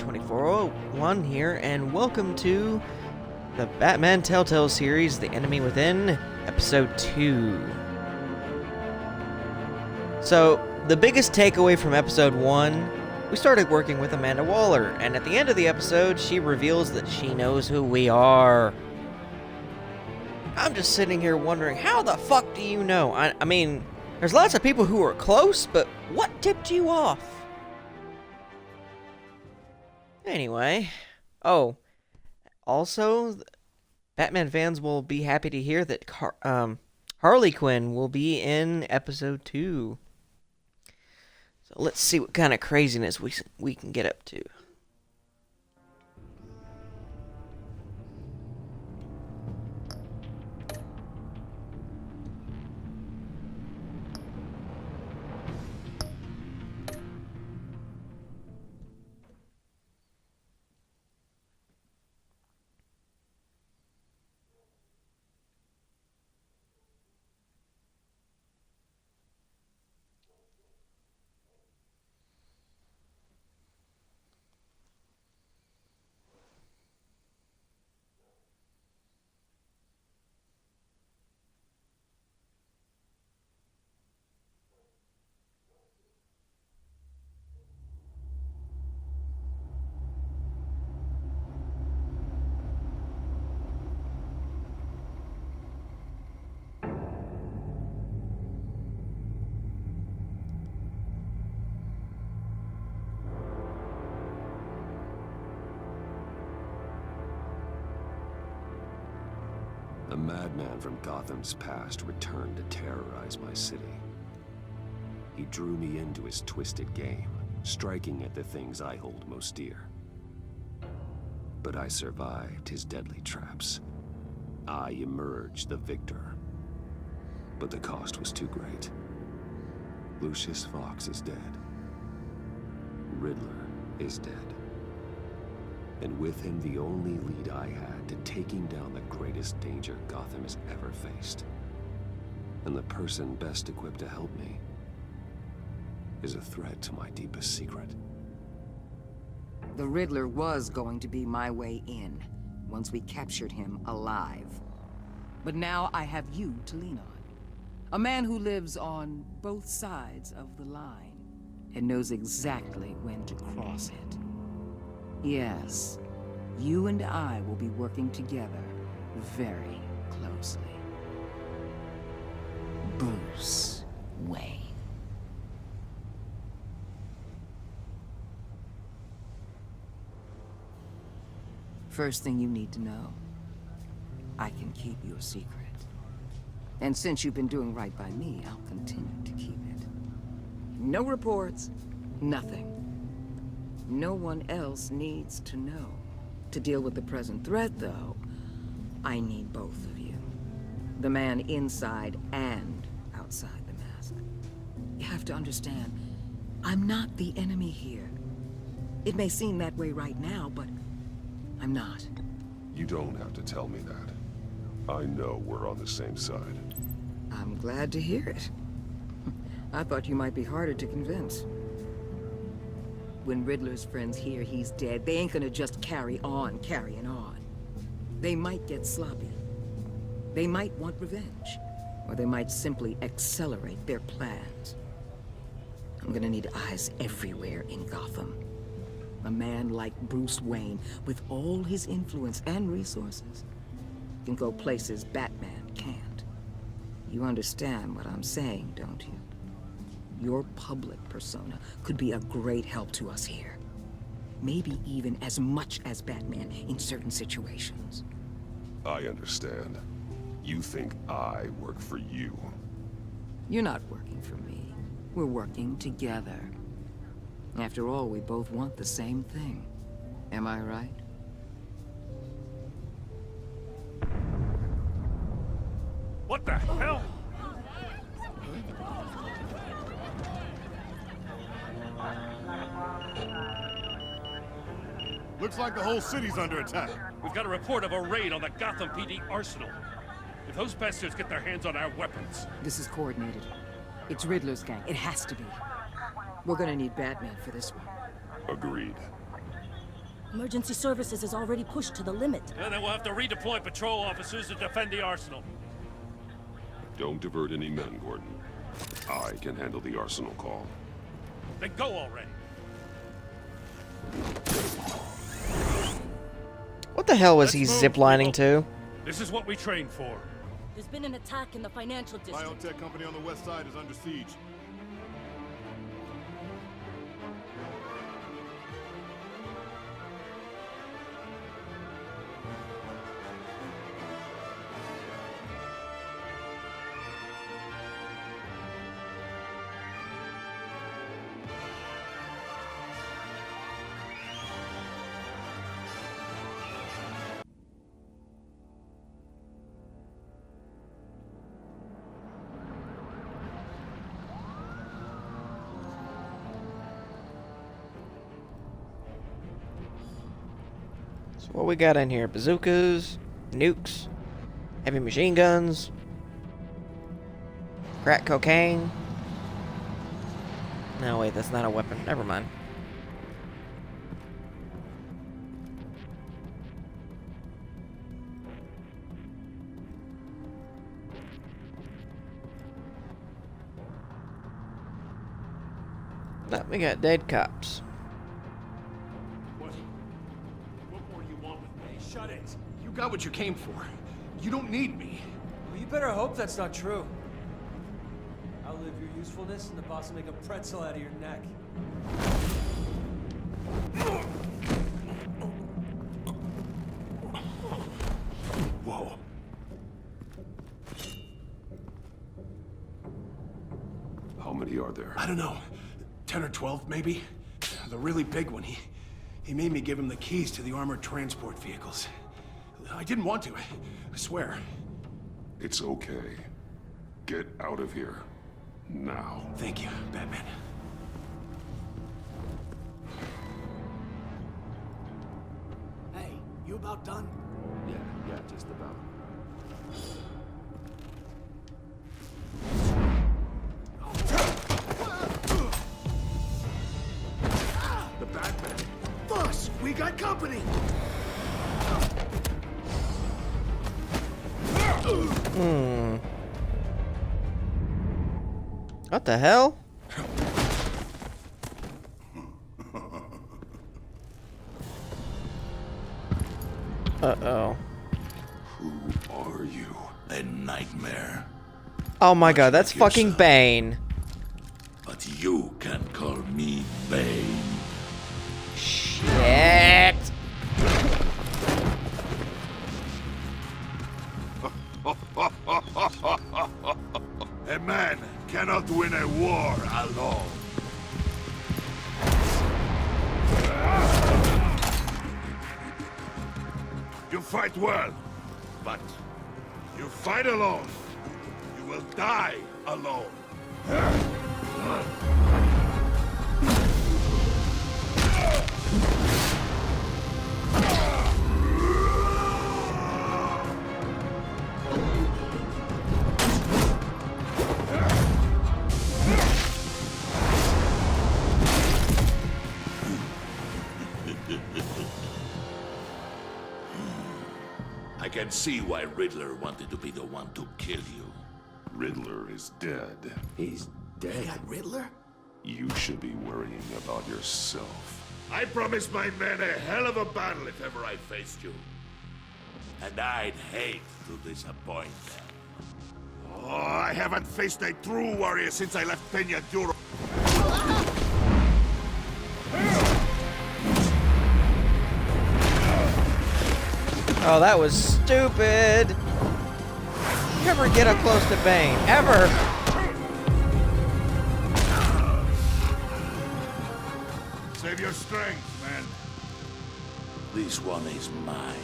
2401 here, and welcome to the Batman Telltale series, The Enemy Within, Episode 2. So, the biggest takeaway from Episode 1, we started working with Amanda Waller, and at the end of the episode, she reveals that she knows who we are. I'm just sitting here wondering, how the fuck do you know? I mean, there's lots of people who are close, but what tipped you off? Anyway, also, Batman fans will be happy to hear that Harley Quinn will be in Episode 2. So let's see what kind of craziness we can get up to. A madman from Gotham's past returned to terrorize my city. He drew me into his twisted game, striking at the things I hold most dear. But I survived his deadly traps. I emerged the victor. But the cost was too great. Lucius Fox is dead. Riddler is dead. And with him the only lead I had to taking down the greatest danger Gotham has ever faced. And the person best equipped to help me is a threat to my deepest secret. The Riddler was going to be my way in, once we captured him alive. But now I have you to lean on. A man who lives on both sides of the line, and knows exactly when to cross it. Yes, you and I will be working together very closely. Bruce Wayne. First thing you need to know, I can keep your secret. And since you've been doing right by me, I'll continue to keep it. No reports, nothing. No one else needs to know. To deal with the present threat, though, I need both of you. The man inside and outside the mask. You have to understand, I'm not the enemy here. It may seem that way right now, but I'm not. You don't have to tell me that. I know we're on the same side. I'm glad to hear it. I thought you might be harder to convince. When Riddler's friends hear he's dead, they ain't gonna just carry on carrying on. They might get sloppy. They might want revenge. Or they might simply accelerate their plans. I'm gonna need eyes everywhere in Gotham. A man like Bruce Wayne, with all his influence and resources, can go places Batman can't. You understand what I'm saying, don't you? Your public persona could be a great help to us here. Maybe even as much as Batman in certain situations. I understand. You think I work for you. You're not working for me. We're working together. After all, we both want the same thing. Am I right? What the hell? Looks like the whole city's under attack. We've got a report of a raid on the Gotham PD arsenal. If those bastards get their hands on our weapons... This is coordinated. It's Riddler's gang. It has to be. We're gonna need Batman for this one. Agreed. Emergency services is already pushed to the limit. And then we'll have to redeploy patrol officers to defend the arsenal. Don't divert any men, Gordon. I can handle the arsenal call. Then go already. What the hell was Let's he move, ziplining people. to? This is what we trained for. There's been an attack in the financial district. Biotech company on the west side is under siege. So what we got in here? Bazookas, nukes, heavy machine guns, crack cocaine. No, wait, that's not a weapon. Never mind. No, we got dead cops. What more do you want with me? Shut it. You got what you came for. You don't need me. Well, you better hope that's not true. Outlive your usefulness, and the boss will make a pretzel out of your neck. Whoa. How many are there? I don't know. 10 or 12, maybe? The really big one, he made me give him the keys to the armored transport vehicles. I didn't want to, I swear. It's okay. Get out of here. Now. Thank you, Batman. Hey, you about done? Yeah, just about. The Batman. Boss, we got company! What the hell? Uh-oh. Who are you? A nightmare. Oh my god, that's like fucking yourself. Bane. But you can call me Bane. Shit. A man cannot win a war alone. You fight well, but you fight alone. You will die alone. I can see why Riddler wanted to be the one to kill you. Riddler is dead. He's dead. Riddler? You should be worrying about yourself. I promised my men a hell of a battle if ever I faced you. And I'd hate to disappoint them. Oh, I haven't faced a true warrior since I left Peña Duro. Oh, that was stupid. Never get up close to Bane. Ever. Save your strength, man. This one is mine.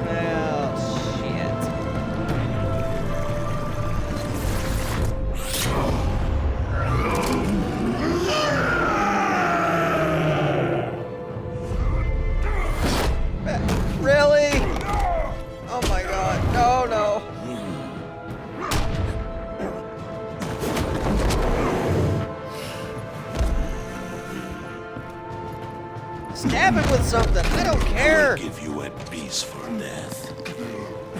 Well, shit. Really? Oh my god. No, no. Stab him with something. I don't care. I'll give you a peaceful death.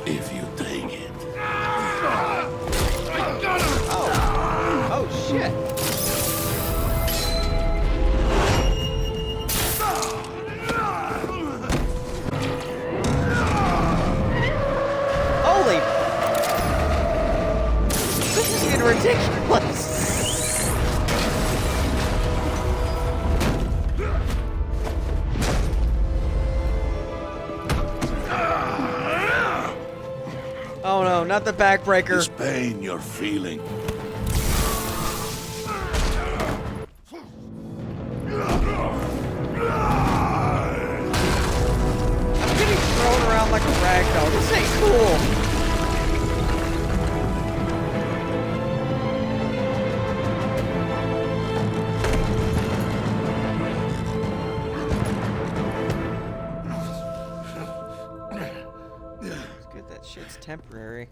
If you take it. Oh shit. Holy. This is getting ridiculous. Oh no, not the backbreaker. This pain you're feeling. I'm getting thrown around like a rag doll. This ain't cool. It's good that shit's temporary.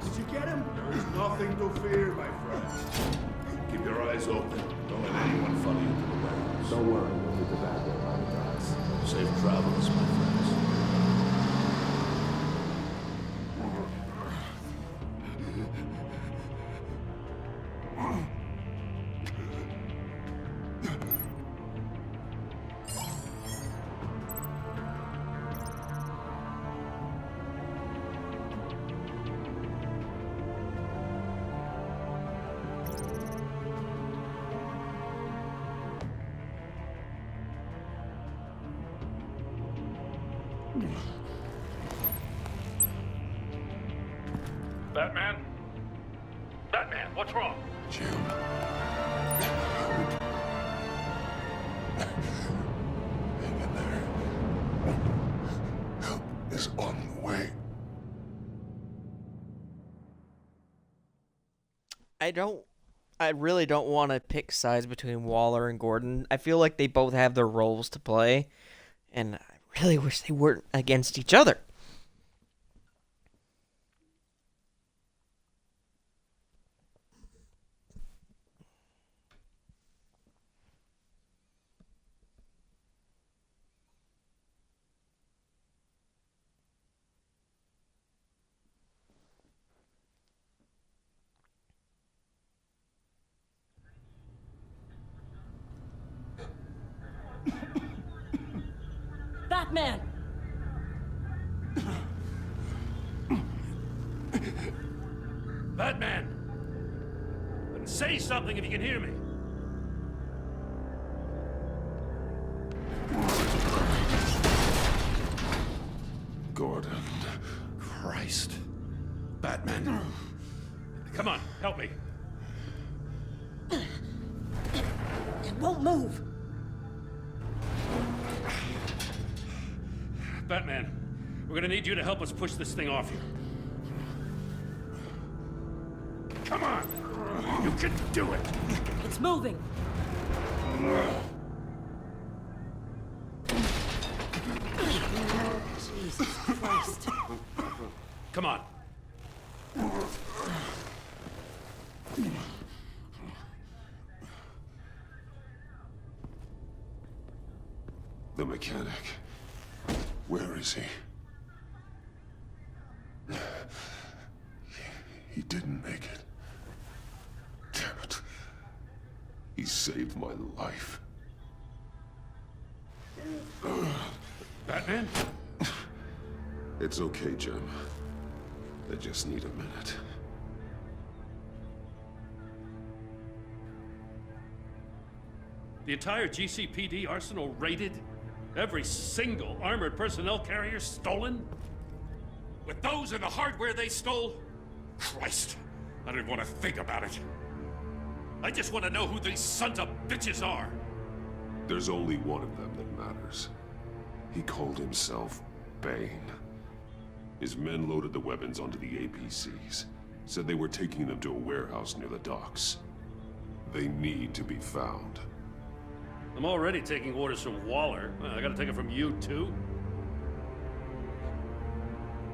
Did you get him? There's nothing to fear, my friend. Keep your eyes open. Don't let anyone follow you to the warehouse. Don't worry, we'll get the bad guy behind the guys. Safe travels, my friends. Batman? Batman, what's wrong? Jim. Hang in there. Help is on the way. I really don't want to pick sides between Waller and Gordon. I feel like they both have their roles to play, and I really wish they weren't against each other. Batman! Batman! Then say something if you can hear me. Gordon. Christ. Batman. Come on, help me. It won't move. Batman, we're gonna need you to help us push this thing off you. Come on! You can do it! It's moving. Jesus Christ. Come on. The mechanic. Where is he? He didn't make it. Damn it. He saved my life. Batman? It's okay, Jim. I just need a minute. The entire GCPD arsenal raided? Every single armored personnel carrier stolen? With those and the hardware they stole? Christ, I don't even want to think about it. I just want to know who these sons of bitches are. There's only one of them that matters. He called himself Bane. His men loaded the weapons onto the APCs. Said they were taking them to a warehouse near the docks. They need to be found. I'm already taking orders from Waller. I gotta take it from you, too?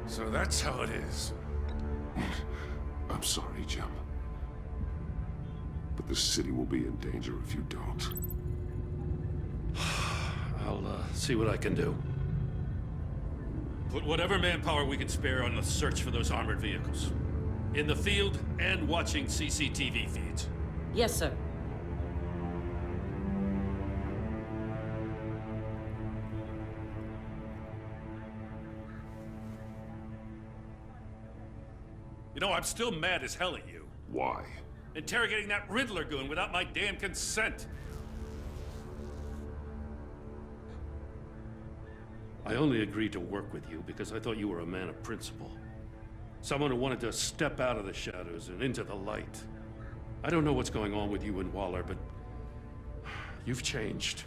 So that's how it is. I'm sorry, Jim. But the city will be in danger if you don't. I'll see what I can do. Put whatever manpower we can spare on the search for those armored vehicles. In the field and watching CCTV feeds. Yes, sir. You know, I'm still mad as hell at you. Why? Interrogating that Riddler goon without my damn consent. I only agreed to work with you because I thought you were a man of principle. Someone who wanted to step out of the shadows and into the light. I don't know what's going on with you and Waller, but you've changed.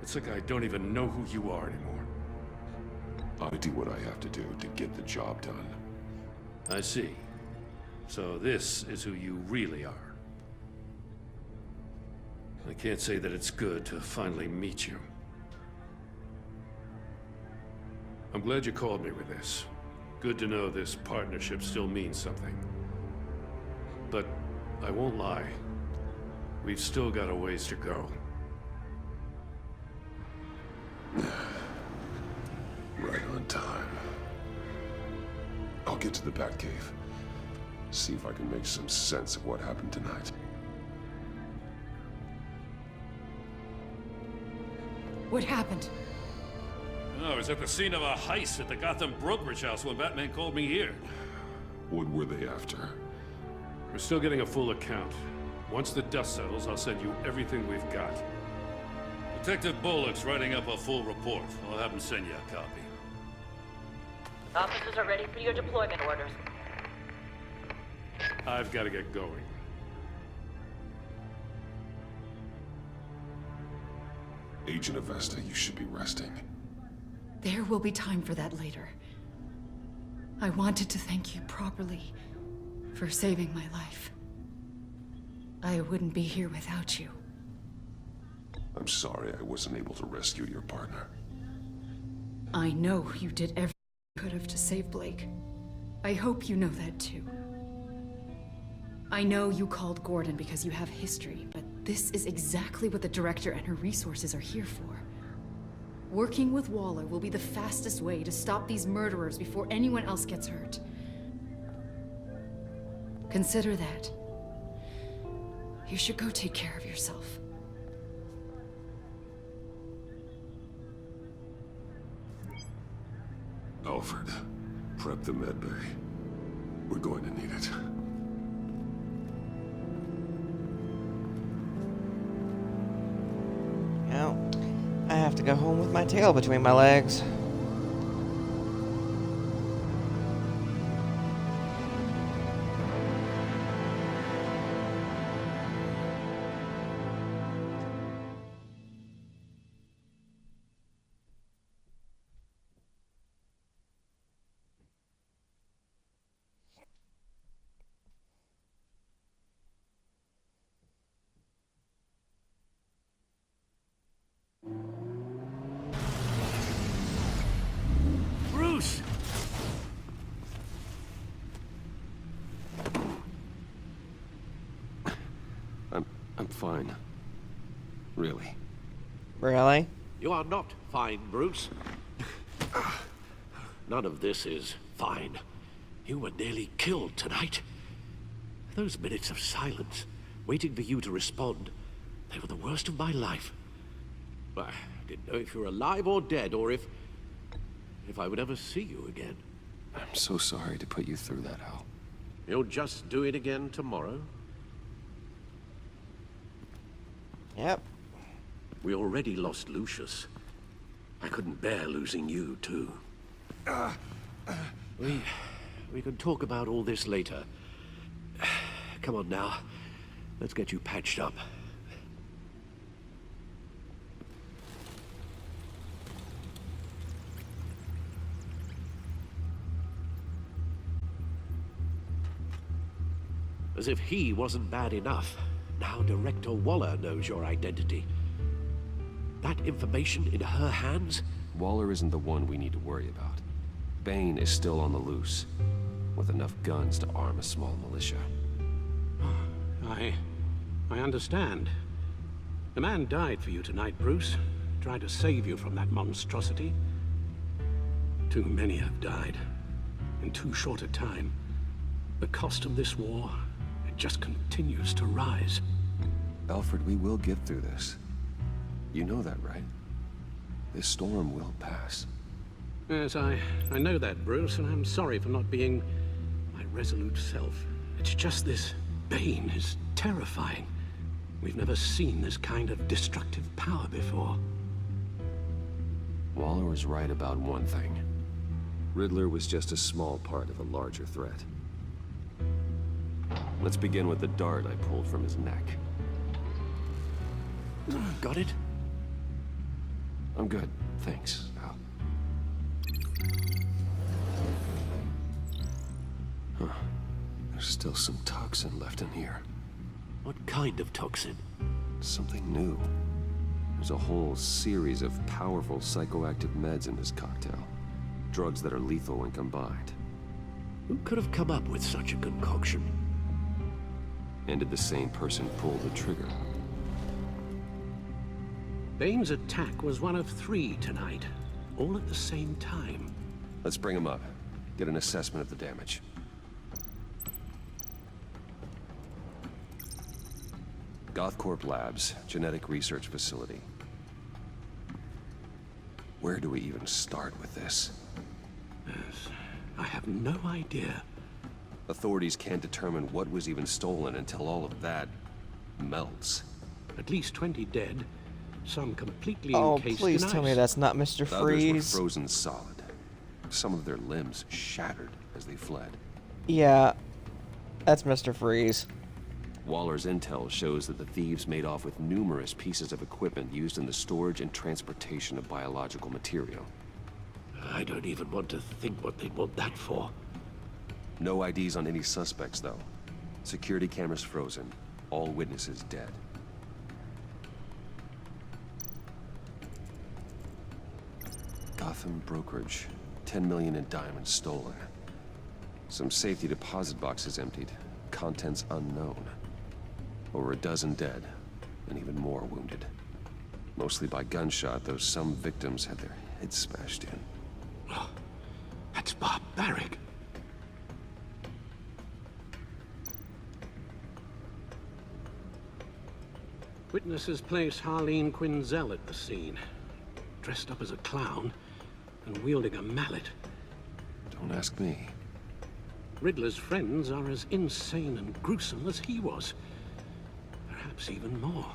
It's like I don't even know who you are anymore. I do what I have to do to get the job done. I see. So this is who you really are. I can't say that it's good to finally meet you. I'm glad you called me with this. Good to know this partnership still means something. But I won't lie. We've still got a ways to go. Right on time. I'll get to the Pact cave. See if I can make some sense of what happened tonight. What happened? I was at the scene of a heist at the Gotham brokerage house when Batman called me here. What were they after? We're still getting a full account. Once the dust settles, I'll send you everything we've got. Detective Bullock's writing up a full report. I'll have him send you a copy. Officers are ready for your deployment orders. I've got to get going. Agent Avesta, you should be resting. There will be time for that later. I wanted to thank you properly for saving my life. I wouldn't be here without you. I'm sorry I wasn't able to rescue your partner. I know you did everything you could have to save Blake. I hope you know that too. I know you called Gordon because you have history, but this is exactly what the director and her resources are here for. Working with Waller will be the fastest way to stop these murderers before anyone else gets hurt. Consider that. You should go take care of yourself. Alfred, prep the med bay. We're going to need it. Now, I have to go home with my tail between my legs. Bruce! I'm fine. Really. Really? You are not fine, Bruce. None of this is fine. You were nearly killed tonight. Those minutes of silence, waiting for you to respond, they were the worst of my life. I didn't know if you were alive or dead, or if I would ever see you again. I'm so sorry to put you through that, Al. You'll just do it again tomorrow? Yep. We already lost Lucius. I couldn't bear losing you, too. We can talk about all this later. Come on now. Let's get you patched up. As if he wasn't bad enough. Now Director Waller knows your identity. that information in her hands? Waller isn't the one we need to worry about. Bane is still on the loose, with enough guns to arm a small militia. I understand. The man died for you tonight, Bruce. Tried to save you from that monstrosity. Too many have died, in too short a time. The cost of this war, it just continues to rise. Alfred, we will get through this. You know that, right? This storm will pass. Yes, I know that, Bruce, and I'm sorry for not being my resolute self. It's just this Bane is terrifying. We've never seen this kind of destructive power before. Waller was right about one thing. Riddler was just a small part of a larger threat. Let's begin with the dart I pulled from his neck. Got it? I'm good, thanks, Al. Huh. There's still some toxin left in here. What kind of toxin? Something new. There's a whole series of powerful psychoactive meds in this cocktail. Drugs that are lethal when combined. Who could have come up with such a concoction? And did the same person pull the trigger? Bane's attack was one of 3 tonight, all at the same time. Let's bring him up. Get an assessment of the damage. Gothcorp Labs, genetic research facility. Where do we even start with this? Yes, I have no idea. Authorities can't determine what was even stolen until all of that melts. At least 20 dead, some completely Oh, encased please in tell ice. me that's not Mr. The others were Freeze. frozen solid. Some of their limbs shattered as they fled. Yeah, that's Mr. Freeze. Waller's intel shows that the thieves made off with numerous pieces of equipment used in the storage and transportation of biological material. I don't even want to think what they'd want that for. No IDs on any suspects, though. Security cameras frozen. All witnesses dead. Gotham brokerage. 10 million in diamonds stolen. Some safety deposit boxes emptied. Contents unknown. Over a dozen dead, and even more wounded. Mostly by gunshot, though some victims had their heads smashed in. Oh, that's barbaric. Witnesses place Harleen Quinzel at the scene, dressed up as a clown and wielding a mallet. Don't ask me. Riddler's friends are as insane and gruesome as he was. Perhaps even more.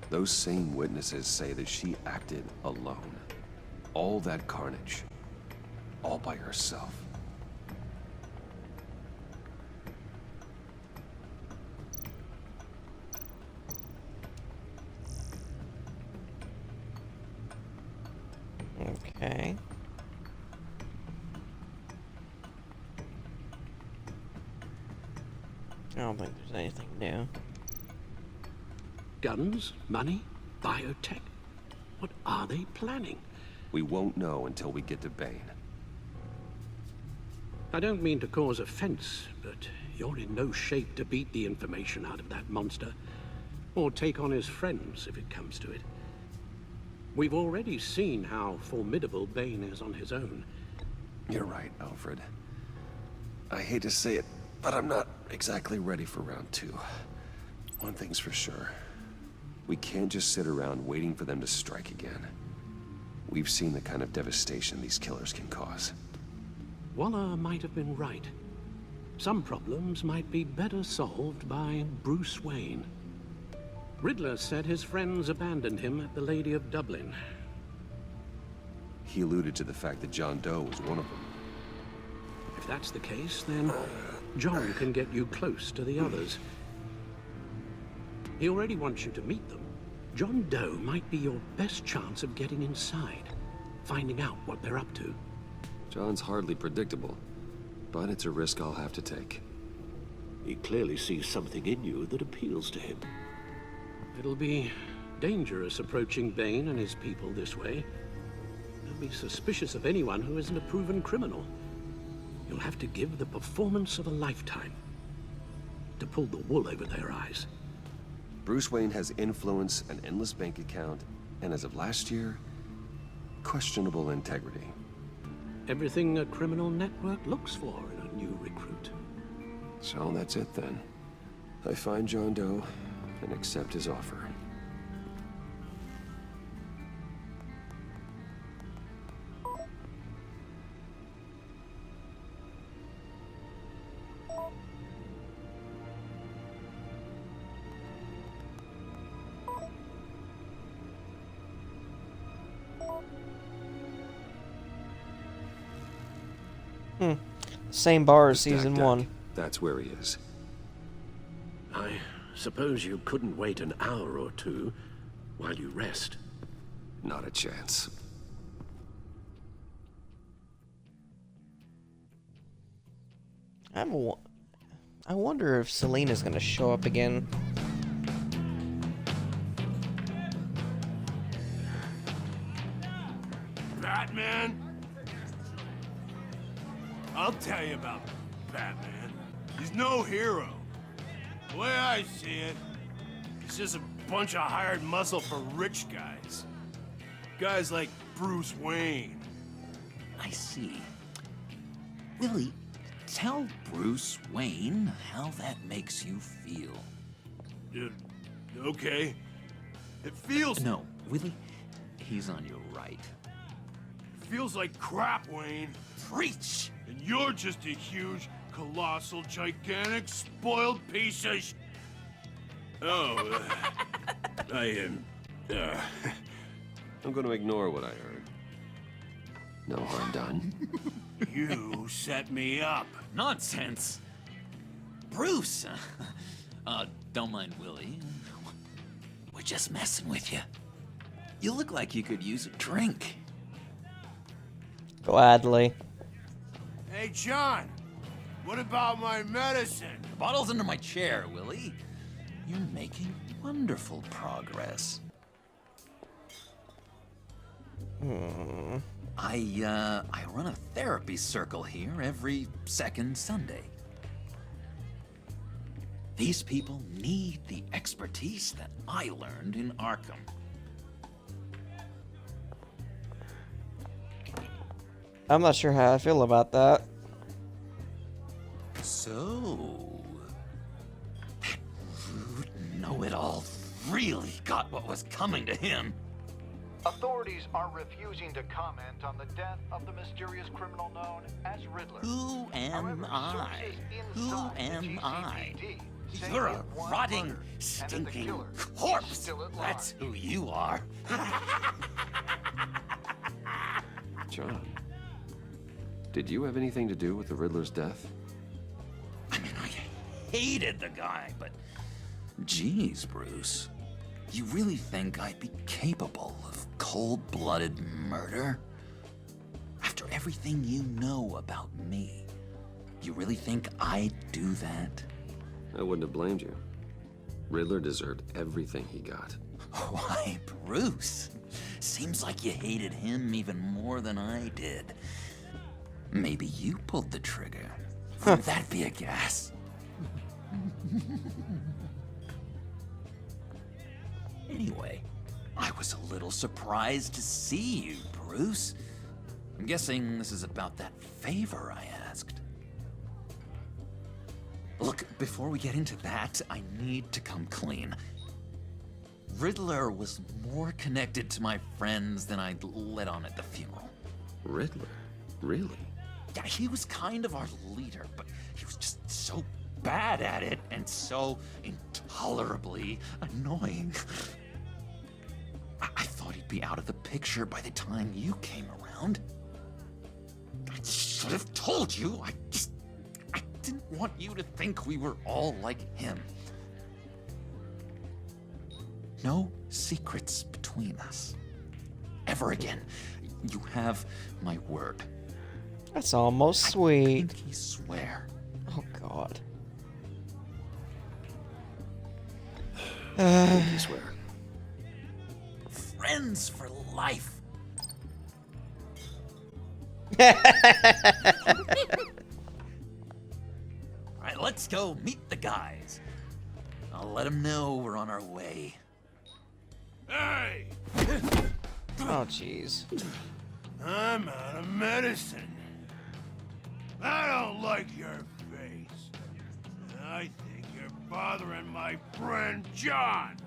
Those same witnesses say that she acted alone. All that carnage. All by herself. Okay. I don't think there's anything new. Guns? Money? Biotech? What are they planning? We won't know until we get to Bane. I don't mean to cause offense, but you're in no shape to beat the information out of that monster, or take on his friends if it comes to it. We've already seen how formidable Bane is on his own. You're right, Alfred. I hate to say it, but I'm not exactly ready for round 2. One thing's for sure. We can't just sit around waiting for them to strike again. We've seen the kind of devastation these killers can cause. Waller might have been right. Some problems might be better solved by Bruce Wayne. Riddler said his friends abandoned him at the Lady of Dublin. He alluded to the fact that John Doe was one of them. If that's the case, then John can get you close to the others. He already wants you to meet them. John Doe might be your best chance of getting inside, finding out what they're up to. John's hardly predictable, but it's a risk I'll have to take. He clearly sees something in you that appeals to him. It'll be dangerous approaching Bane and his people this way. They'll be suspicious of anyone who isn't a proven criminal. You'll have to give the performance of a lifetime to pull the wool over their eyes. Bruce Wayne has influence, an endless bank account, and as of last year, questionable integrity. Everything a criminal network looks for in a new recruit. So that's it then. I find John Doe and accept his offer. Same bar as The stack season deck. 1. That's where he is. I suppose you couldn't wait an hour or two while you rest. Not a chance. I wonder if Selina's gonna show up again. Batman? I'll tell you about Batman. He's no hero. The way I see it, he's just a bunch of hired muscle for rich guys. Guys like Bruce Wayne. I see. Willie, tell Bruce Wayne how that makes you feel. Okay. It feels... No, Willie, he's on your right. Feels like crap, Wayne. Preach! And you're just a huge, colossal, gigantic, spoiled piece of sh... Oh, I am... I'm going to ignore what I heard. No harm done. You set me up. Nonsense! Bruce! Don't mind Willie. We're just messing with you. You look like you could use a drink. Gladly. Hey, John. What about my medicine? The bottle's under my chair, Willie. You're making wonderful progress. I run a therapy circle here every second Sunday. These people need the expertise that I learned in Arkham. I'm not sure how I feel about that. So, that rude know-it-all really got what was coming to him. Authorities are refusing to comment on the death of the mysterious criminal known as Riddler. Who am I? Who am I? You're a rotting, stinking corpse. That's who you are. John, did you have anything to do with the Riddler's death? I mean, I hated the guy, but... Geez, Bruce. You really think I'd be capable of cold-blooded murder? After everything you know about me, you really think I'd do that? I wouldn't have blamed you. Riddler deserved everything he got. Why, Bruce? Seems like you hated him even more than I did. Maybe you pulled the trigger. Wouldn't that be a gas? Anyway, I was a little surprised to see you, Bruce. I'm guessing this is about that favor I asked. Look, before we get into that, I need to come clean. Riddler was more connected to my friends than I'd let on at the funeral. Riddler? Really? Yeah, he was kind of our leader, but he was just so bad at it and so intolerably annoying. I thought he'd be out of the picture by the time you came around. I should have told you. I didn't want you to think we were all like him. No secrets between us. Ever again. You have my word. That's almost sweet. Pinky swear. Oh, God. Pinky swear. friends for life. Alright, let's go meet the guys. I'll let them know we're on our way. Hey! Oh, jeez. I'm out of medicine. I don't like your face. I think you're bothering my friend John.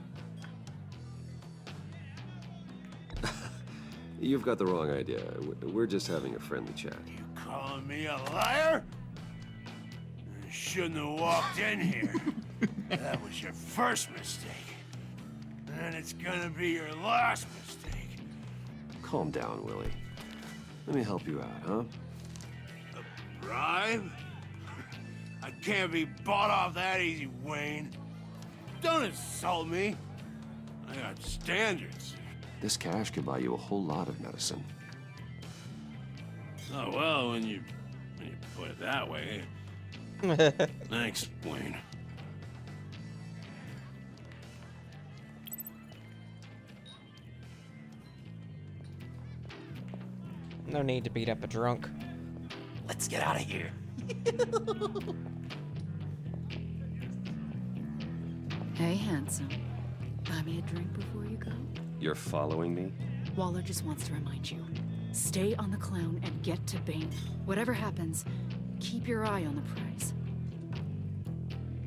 You've got the wrong idea. We're just having a friendly chat. You calling me a liar? You shouldn't have walked in here. That was your first mistake. And it's gonna be your last mistake. Calm down, Willie. Let me help you out, huh? A bribe? I can't be bought off that easy, Wayne. Don't insult me. I got standards. This cash could buy you a whole lot of medicine. Oh, well, when you put it that way. Thanks, Wayne. No need to beat up a drunk. Let's get out of here. Hey, handsome. Buy me a drink before you go. You're following me? Waller just wants to remind you. Stay on the clown and get to Bane. Whatever happens, keep your eye on the prize.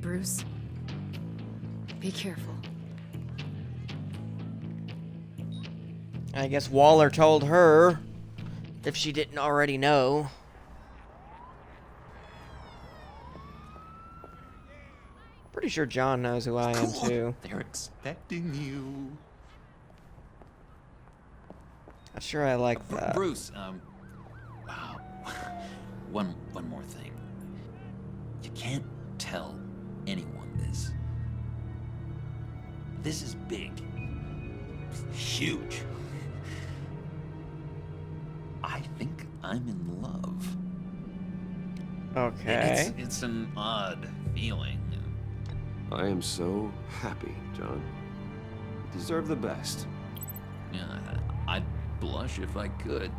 Bruce, be careful. I guess Waller told her, if she didn't already know. Pretty sure John knows who I am too. They're expecting you. I'm sure I like that. Bruce, wow. One more thing. You can't tell anyone this. This is big. Huge. I think I'm in love. Okay. It's an odd feeling. I am so happy, John. You deserve the best. Yeah, I'd blush if I could.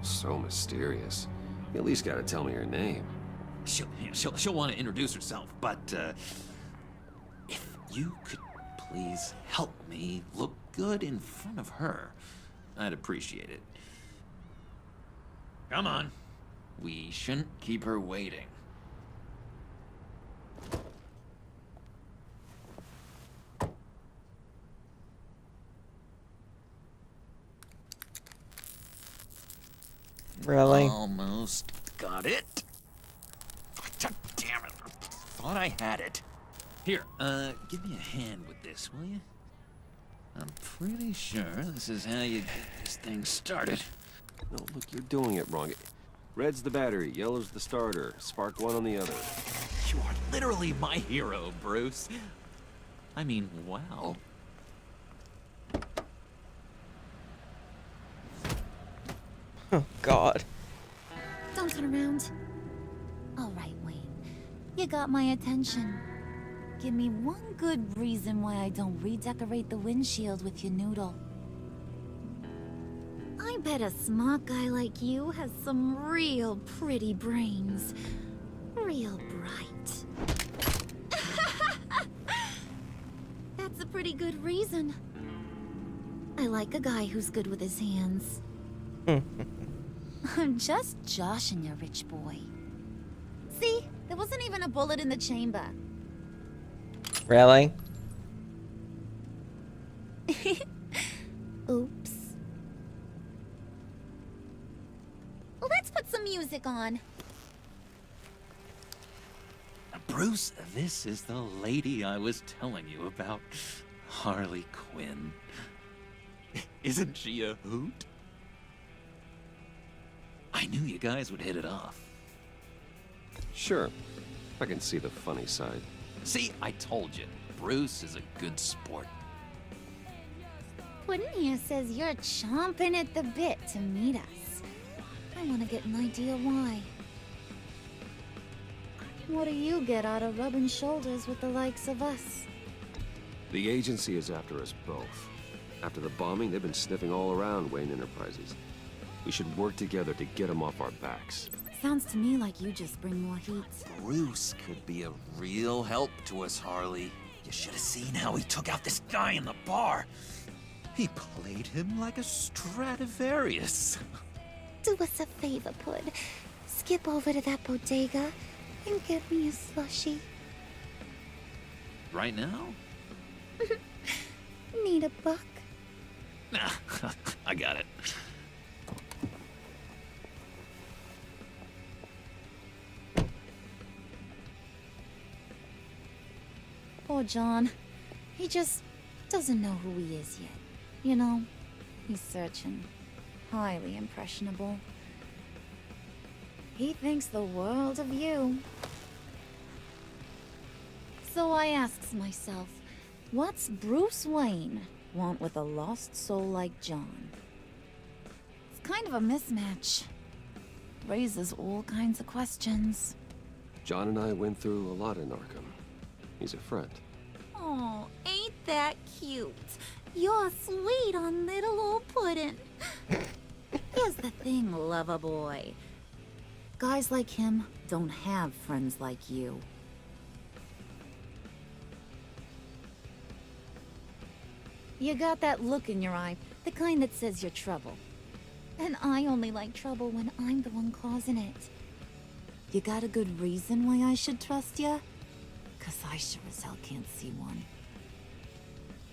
So mysterious. You at least gotta tell me your name. She'll want to introduce herself, but if you could please help me look good in front of her, I'd appreciate it. Come on. We shouldn't keep her waiting. Really? Almost got it. Damn it. Thought I had it. Here, give me a hand with this, will you? I'm pretty sure this is how you get this thing started. No, look, you're doing it wrong. Red's the battery, yellow's the starter. Spark one on the other. You are literally my hero, Bruce. I mean, wow. Oh, God. Don't turn around. All right, Wayne. You got my attention. Give me one good reason why I don't redecorate the windshield with your noodle. I bet a smart guy like you has some real pretty brains. Real bright. That's a pretty good reason. I like a guy who's good with his hands. I'm just joshing you, rich boy. See? There wasn't even a bullet in the chamber. Really? Oops. Well, let's put some music on. Bruce, this is the lady I was telling you about. Harley Quinn. Isn't she a hoot? I knew you guys would hit it off. Sure. I can see the funny side. See, I told you. Bruce is a good sport. Puddin' here says you're chomping at the bit to meet us. I want to get an idea why. What do you get out of rubbing shoulders with the likes of us? The agency is after us both. After the bombing, they've been sniffing all around Wayne Enterprises. We should work together to get them off our backs. Sounds to me like you just bring more heat. Bruce could be a real help to us, Harley. You should have seen how he took out this guy in the bar. He played him like a Stradivarius. Do us a favor, Pud. Skip over to that bodega and get me a slushie. Right now? Need a buck? Nah, I got it. Poor John. He just doesn't know who he is yet. You know, he's searching. Highly impressionable. He thinks the world of you. So I asks myself, what's Bruce Wayne want with a lost soul like John? It's kind of a mismatch. Raises all kinds of questions. John and I went through a lot in Arkham. He's a friend. Oh, ain't that cute? You're sweet on little old puddin'. Here's the thing, lover boy. Guys like him don't have friends like you. You got that look in your eye, the kind that says you're trouble. And I only like trouble when I'm the one causing it. You got a good reason why I should trust you? 'Cause I sure as hell can't see one.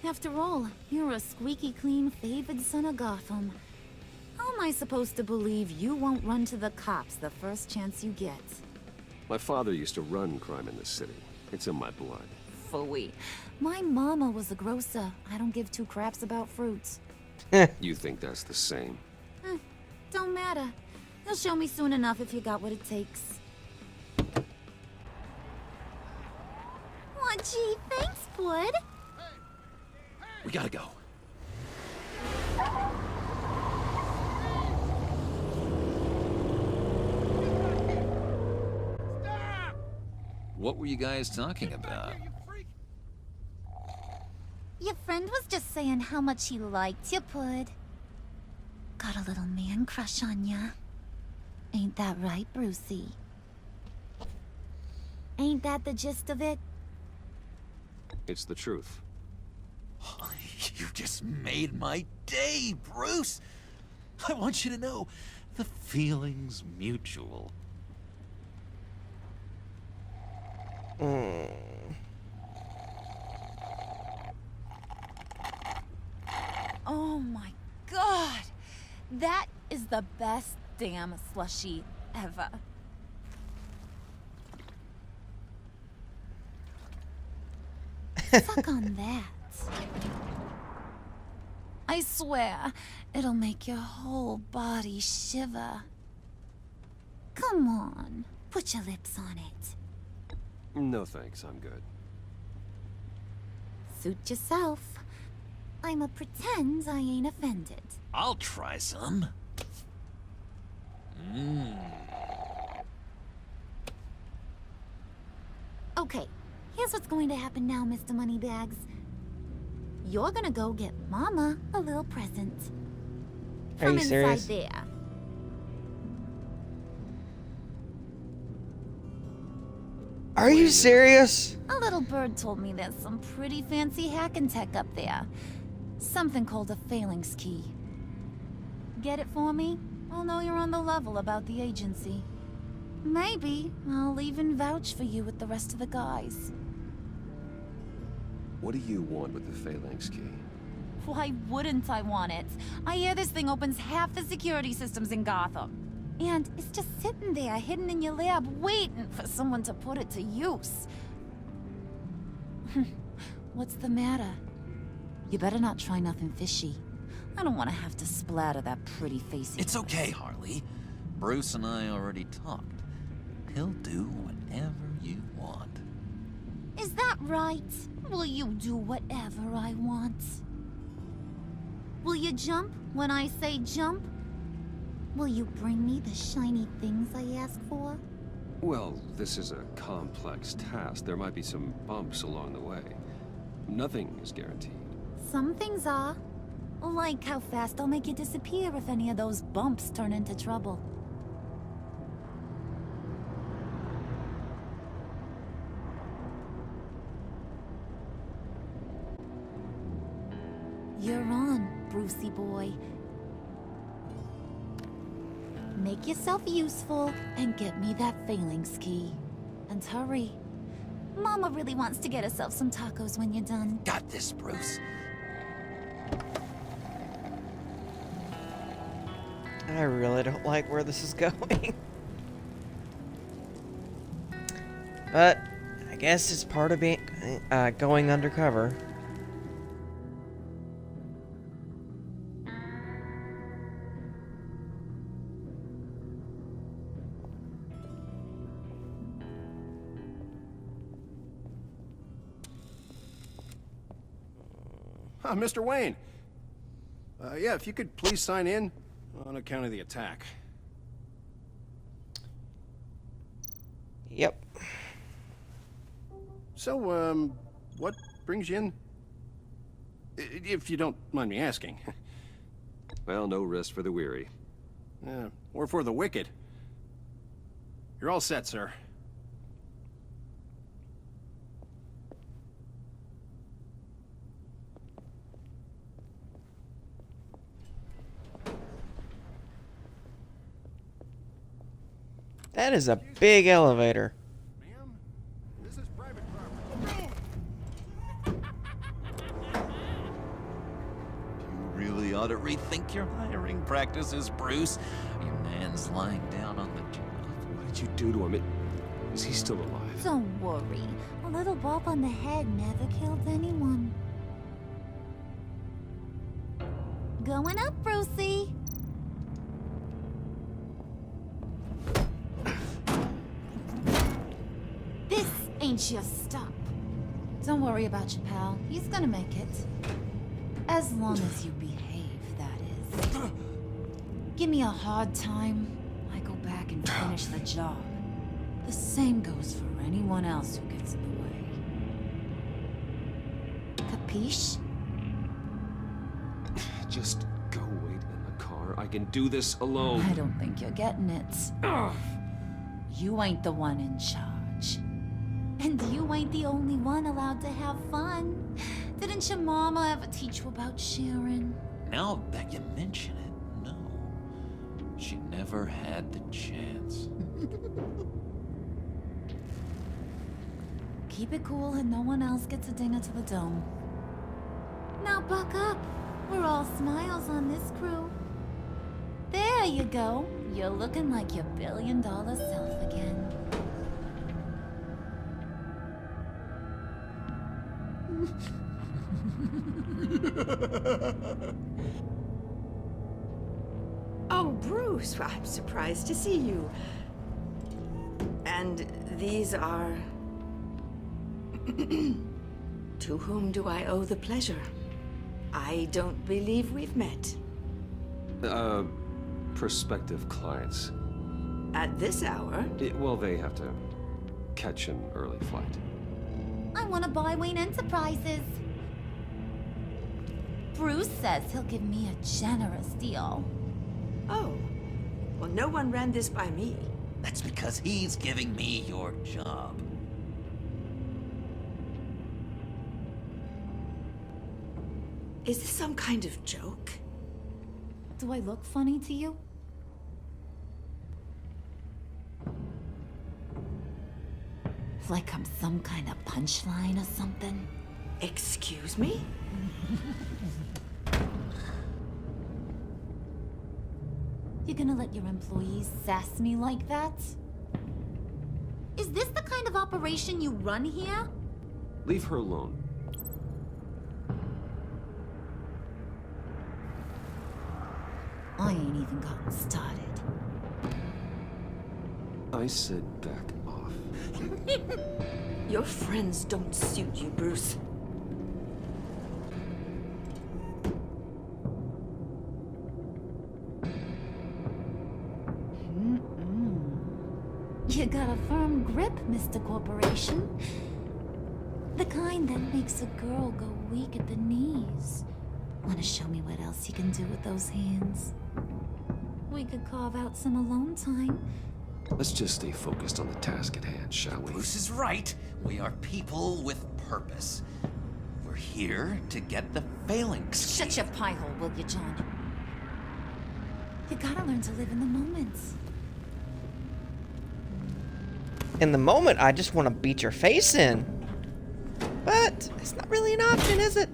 After all, you're a squeaky clean favored son of Gotham. How am I supposed to believe you won't run to the cops the first chance you get? My father used to run crime in this city. It's in my blood. Phooey. My mama was a grocer. I don't give two craps about fruits. You think that's the same? Don't matter. You'll show me soon enough if you got what it takes. Aw, gee, thanks, Bud. We gotta go. What were you guys talking about? Your friend was just saying how much he liked you, Pud. Got a little man crush on ya. Ain't that right, Brucey? Ain't that the gist of it? It's the truth. You just made my day, Bruce! I want you to know, the feeling's mutual. Oh my god! That is the best damn slushie ever. Suck on that. I swear, it'll make your whole body shiver. Come on, put your lips on it. No thanks, I'm good. Suit yourself. I'ma pretend I ain't offended. I'll try some. Okay, here's what's going to happen now, Mr. Moneybags. You're gonna go get Mama a little present. Are From you inside serious? there. Are you serious? A little bird told me there's some pretty fancy hacking tech up there. Something called a phalanx key. Get it for me? I'll know you're on the level about the agency. Maybe I'll even vouch for you with the rest of the guys. What do you want with the phalanx key? Why wouldn't I want it? I hear this thing opens half the security systems in Gotham. And it's just sitting there, hidden in your lab, waiting for someone to put it to use. What's the matter? You better not try nothing fishy. I don't want to have to splatter that pretty face. It's okay, Harley. Bruce and I already talked. He'll do whatever you want. Is that right? Will you do whatever I want? Will you jump when I say jump? Will you bring me the shiny things I ask for? Well, this is a complex task. There might be some bumps along the way. Nothing is guaranteed. Some things are. Like how fast I'll make you disappear if any of those bumps turn into trouble. You're on, Brucey boy. Make yourself useful and get me that phalanx key. And hurry. Mama really wants to get herself some tacos when you're done. Got this, Bruce. I really don't like where this is going. But I guess it's part of being going undercover. Mr. Wayne. Yeah, if you could please sign in on account of the attack. Yep. So, what brings you in? If you don't mind me asking. Well, no rest for the weary. Or for the wicked. You're all set, sir. That is a big elevator. Ma'am, this is private property. You really ought to rethink your hiring practices, Bruce. Your man's lying down on the job. What did you do to him? Is he still alive? Don't worry. A little bump on the head never killed anyone. Going up, Brucey. This ain't your stop. Don't worry about your pal. He's gonna make it. As long as you behave, that is. Give me a hard time, I go back and finish the job. The same goes for anyone else who gets in the way. Capiche? Just go wait in the car. I can do this alone. I don't think you're getting it. You ain't the one in charge. And you ain't the only one allowed to have fun. Didn't your mama ever teach you about sharing? Now that you mention it, no. She never had the chance. Keep it cool and no one else gets a dinger to the dome. Now buck up. We're all smiles on this crew. There you go. You're looking like your billion-dollar self again. Oh, Bruce, well, I'm surprised to see you. And these are... To whom do I owe the pleasure? I don't believe we've met. Prospective clients. At this hour? Well, they have to catch an early flight. I want to buy Wayne Enterprises. Bruce says he'll give me a generous deal. Oh. Well, no one ran this by me. That's because he's giving me your job. Is this some kind of joke? Do I look funny to you? Like I'm some kind of punchline or something? Excuse me? You gonna let your employees sass me like that? Is this the kind of operation you run here? Leave her alone. I ain't even gotten started. I said back off. Your friends don't suit you, Bruce. You got a firm grip, Mr. Corporation. The kind that makes a girl go weak at the knees. Wanna show me what else you can do with those hands? We could carve out some alone time. Let's just stay focused on the task at hand, shall we? Bruce is right. We are people with purpose. We're here to get the phalanx. Shut your pie hole, will you, John? You gotta learn to live in the moments. In the moment, I just want to beat your face in. But it's not really an option, is it?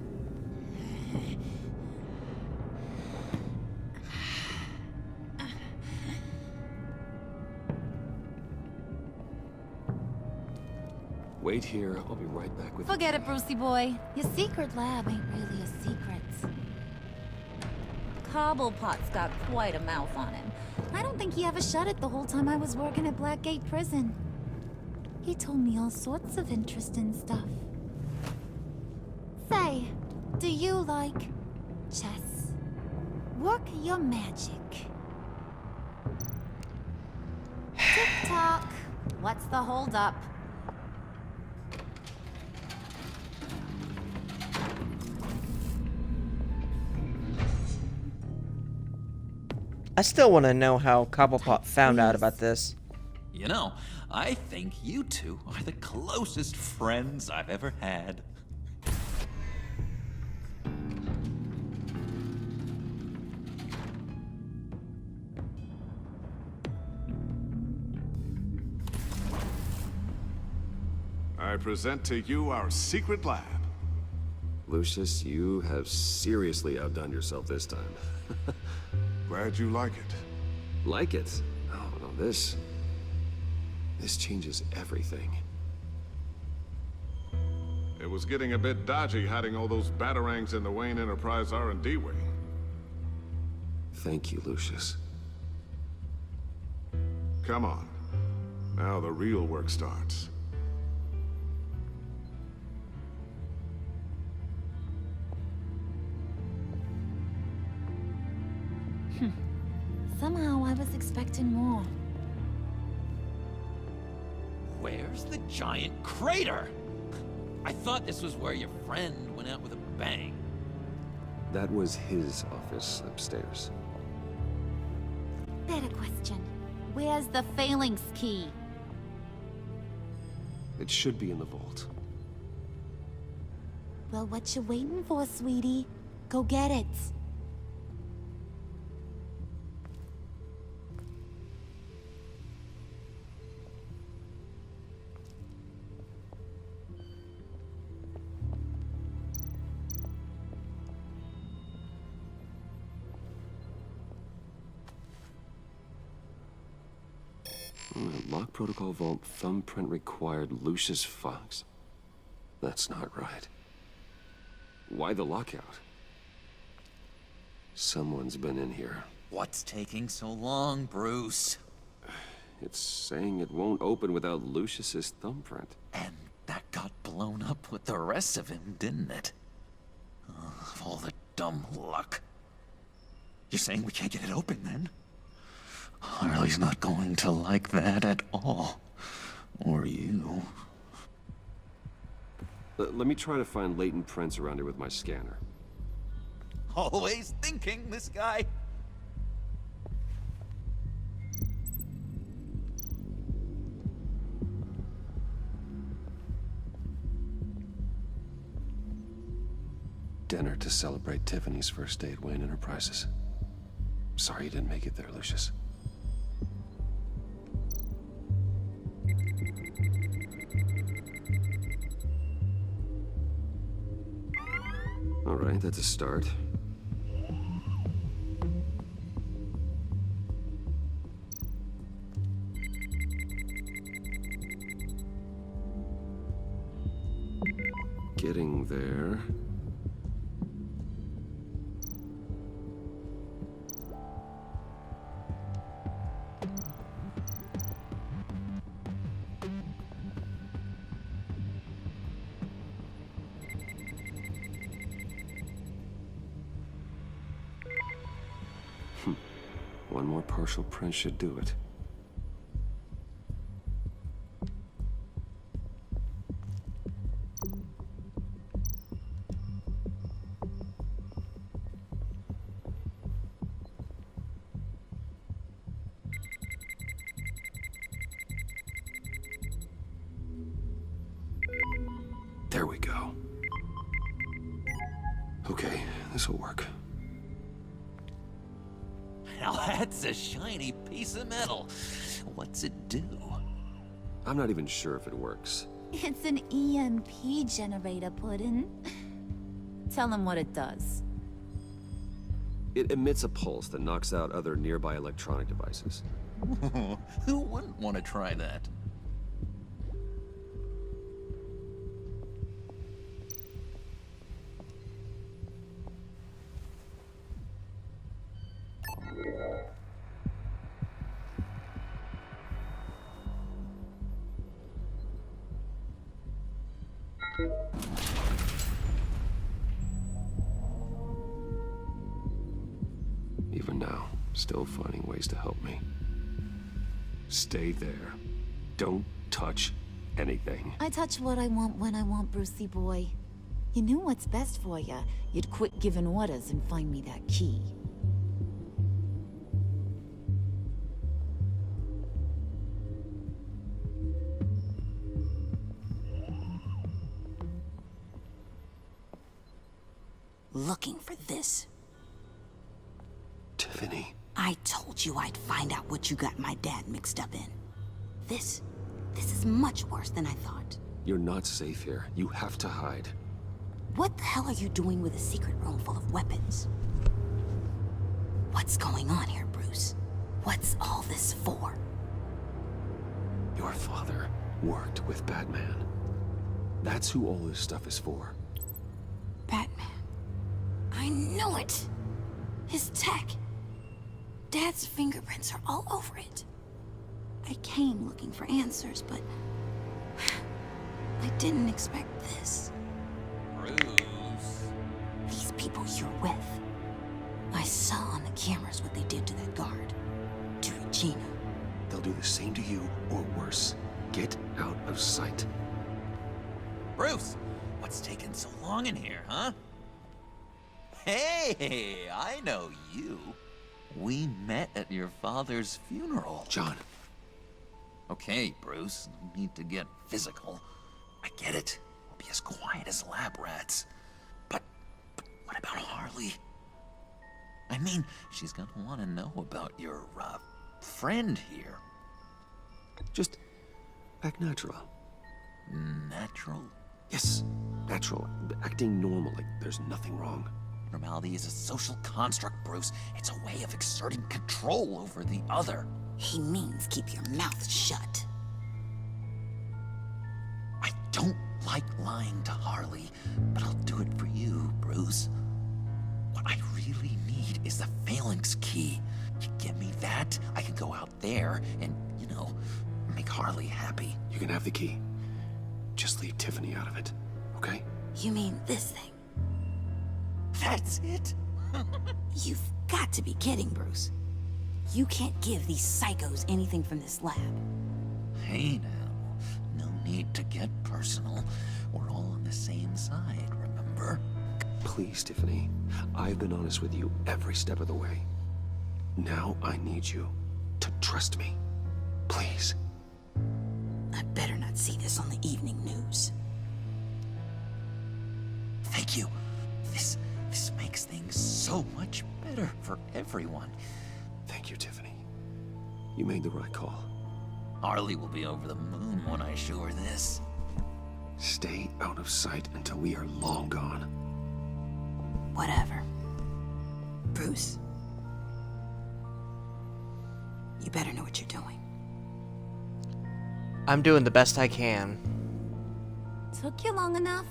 Wait here. I'll be right back with you. Forget it, Brucey boy. Your secret lab ain't really a secret. Cobblepot's got quite a mouth on him. I don't think he ever shut it the whole time I was working at Blackgate Prison. He told me all sorts of interesting stuff. Say, do you like chess? Work your magic. Tick-tock. What's the holdup? I still want to know how Cobblepot found out about this. You know, I think you two are the closest friends I've ever had. I present to you our secret lab. Lucius, you have seriously outdone yourself this time. Glad you like it. Like it? Oh, no, this changes everything. It was getting a bit dodgy hiding all those batarangs in the Wayne Enterprise R&D wing. Thank you, Lucius. Come on. Now the real work starts. Somehow I was expecting more. Where's the giant crater? I thought this was where your friend went out with a bang. That was his office upstairs. Better question. Where's the phalanx key? It should be in the vault. Well, what you waiting for, sweetie? Go get it. Lock protocol vault thumbprint required Lucius Fox. That's not right. Why the lockout? Someone's been in here. What's taking so long, Bruce? It's saying it won't open without Lucius's thumbprint. And that got blown up with the rest of him, didn't it? Of all the dumb luck. You're saying we can't get it open, then? Harley's not going to like that at all. Or you. Let me try to find latent prints around here with my scanner. Always thinking, this guy. Dinner to celebrate Tiffany's first day at Wayne Enterprises. Sorry you didn't make it there, Lucius. All right, that's a start. Getting there. One more partial print should do it. There we go. Okay, this'll work. Now that's a shiny piece of metal. What's it do? I'm not even sure if it works. It's an EMP generator, Puddin'. Tell him what it does. It emits a pulse that knocks out other nearby electronic devices. Who wouldn't want to try that? Even now, still finding ways to help me. Stay there. Don't touch anything. I touch what I want when I want, Brucey boy. You knew what's best for you. You'd quit giving orders and find me that key. Looking for this. Tiffany. I told you I'd find out what you got my dad mixed up in. This is much worse than I thought. You're not safe here. You have to hide. What the hell are you doing with a secret room full of weapons? What's going on here, Bruce? What's all this for? Your father worked with Batman. That's who all this stuff is for. Batman. I knew it! His tech. Dad's fingerprints are all over it. I came looking for answers, but I didn't expect this. Bruce. These people you're with. I saw on the cameras what they did to that guard. To Regina. They'll do the same to you, or worse. Get out of sight. Bruce, what's taking so long in here, huh? Hey, I know you. We met at your father's funeral. John. Okay, Bruce, no need to get physical. I get it. We'll be as quiet as lab rats. But what about Harley? I mean, she's gonna want to know about your, friend here. Just act natural. Natural? Yes, natural. Acting normal, like there's nothing wrong. Normality is a social construct, Bruce. It's a way of exerting control over the other. He means keep your mouth shut. I don't like lying to Harley, but I'll do it for you, Bruce. What I really need is the phalanx key. You give me that, I can go out there and, make Harley happy. You can have the key. Just leave Tiffany out of it, okay? You mean this thing? That's it? You've got to be kidding, Bruce. You can't give these psychos anything from this lab. Hey now, no need to get personal. We're all on the same side, remember? Please, Tiffany. I've been honest with you every step of the way. Now I need you to trust me. Please. I better not see this on the evening news. Thank you. This makes things so much better for everyone. Thank you, Tiffany. You made the right call. Harley will be over the moon when I show her this. Stay out of sight until we are long gone. Whatever. Bruce. You better know what you're doing. I'm doing the best I can. Took you long enough?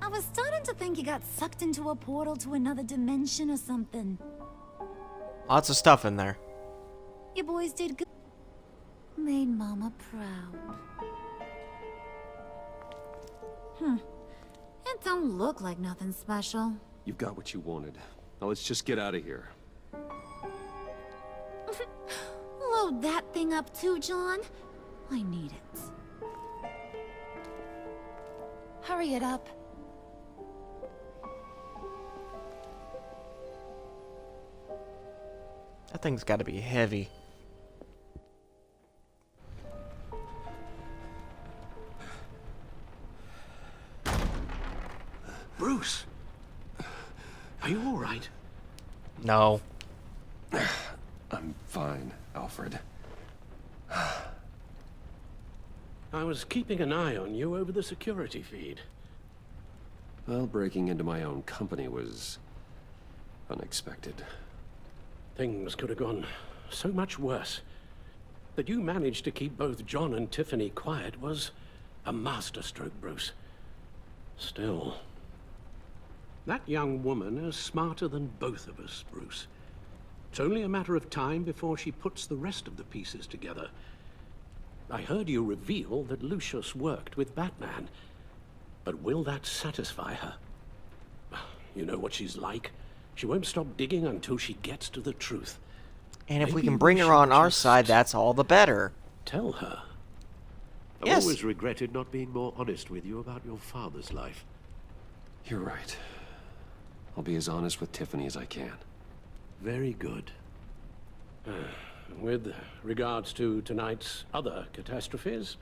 I was starting to think you got sucked into a portal to another dimension or something. Lots of stuff in there. You boys did good. Made Mama proud. It don't look like nothing special. You've got what you wanted. Now let's just get out of here. Load that thing up too, John. I need it. Hurry it up. That thing's got to be heavy. Bruce! Are you all right? No. I'm fine, Alfred. I was keeping an eye on you over the security feed. Well, breaking into my own company was unexpected. Things could have gone so much worse. That you managed to keep both John and Tiffany quiet was a masterstroke, Bruce. Still, that young woman is smarter than both of us, Bruce. It's only a matter of time before she puts the rest of the pieces together. I heard you reveal that Lucius worked with Batman. But will that satisfy her? You know what she's like. She won't stop digging until she gets to the truth. And if we Maybe can bring her should on our just side, that's all the better. Tell her. I've Yes. always regretted not being more honest with you about your father's life. You're right. I'll be as honest with Tiffany as I can. Very good. With regards to tonight's other catastrophes?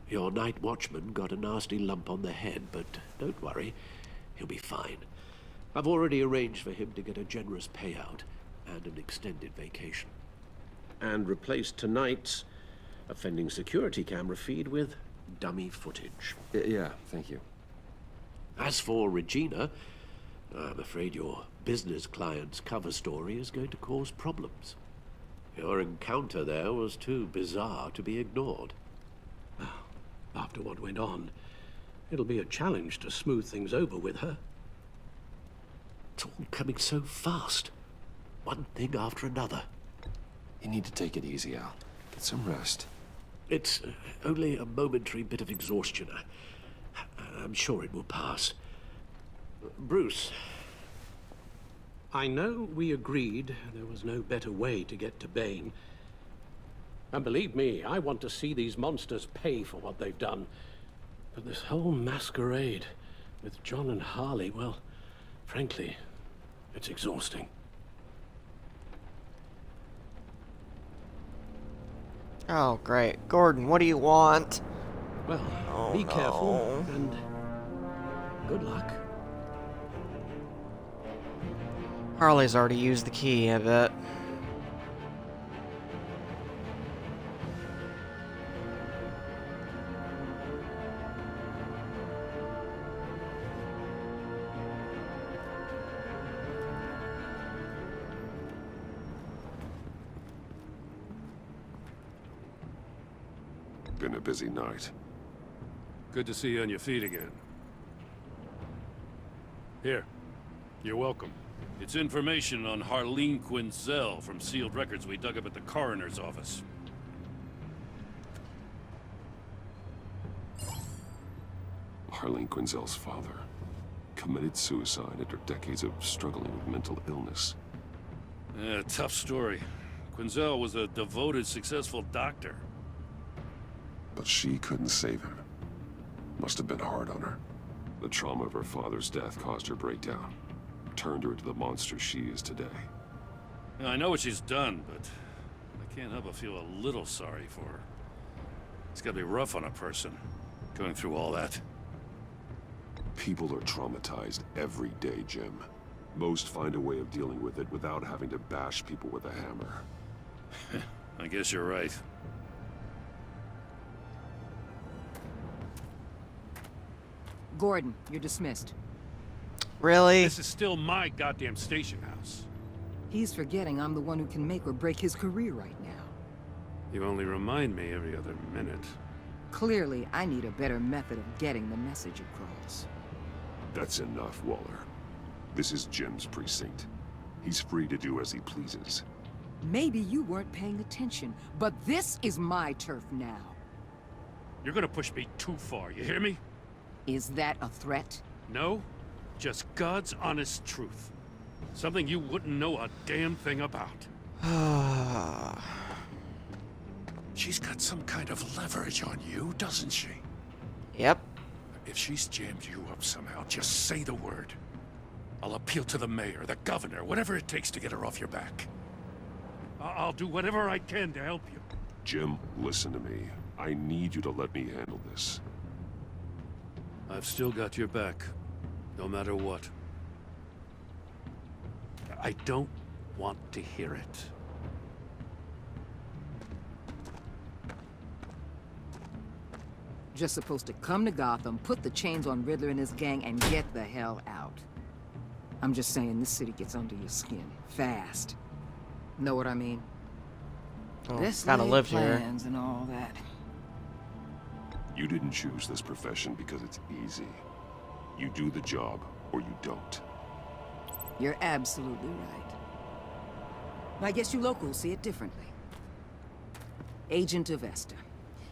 Your night watchman got a nasty lump on the head, but don't worry. He'll be fine. I've already arranged for him to get a generous payout and an extended vacation. And replaced tonight's offending security camera feed with dummy footage. Yeah, thank you. As for Regina, I'm afraid your business client's cover story is going to cause problems. Your encounter there was too bizarre to be ignored. After what went on, it'll be a challenge to smooth things over with her. It's all coming so fast. One thing after another. You need to take it easy, Al. Get some rest. It's only a momentary bit of exhaustion. I'm sure it will pass. Bruce. I know we agreed there was no better way to get to Bane. And believe me, I want to see these monsters pay for what they've done. But this whole masquerade with John and Harley, well, frankly, it's exhausting. Oh, great. Gordon, what do you want? Well, be careful and good luck. Harley's already used the key, I bet. Been a busy night. Good to see you on your feet again. Here. You're welcome. It's information on Harleen Quinzel from sealed records we dug up at the coroner's office. Harleen Quinzel's father committed suicide after decades of struggling with mental illness. Tough story. Quinzel was a devoted, successful doctor. But she couldn't save him. Must have been hard on her. The trauma of her father's death caused her breakdown. Turned her into the monster she is today. I know what she's done, but I can't help but feel a little sorry for her. It's gotta be rough on a person, going through all that. People are traumatized every day, Jim. Most find a way of dealing with it without having to bash people with a hammer. I guess you're right. Gordon, you're dismissed. Really? This is still my goddamn station house. He's forgetting I'm the one who can make or break his career right now. You only remind me every other minute. Clearly, I need a better method of getting the message across. That's enough, Waller. This is Jim's precinct. He's free to do as he pleases. Maybe you weren't paying attention, but this is my turf now. You're gonna push me too far, you hear me? Is that a threat? No, just God's honest truth. Something you wouldn't know a damn thing about. She's got some kind of leverage on you, doesn't she? Yep. If she's jammed you up somehow, just say the word. I'll appeal to the mayor, the governor, whatever it takes to get her off your back. I'll do whatever I can to help you. Jim, listen to me. I need you to let me handle this. I've still got your back. No matter what. I don't want to hear it. Just supposed to come to Gotham, put the chains on Riddler and his gang, and get the hell out. I'm just saying, this city gets under your skin. Fast. Know what I mean? Oh, This kind of lived here. plans and all that. You didn't choose this profession because it's easy. You do the job, or you don't. You're absolutely right. I guess you locals see it differently. Agent of Esther.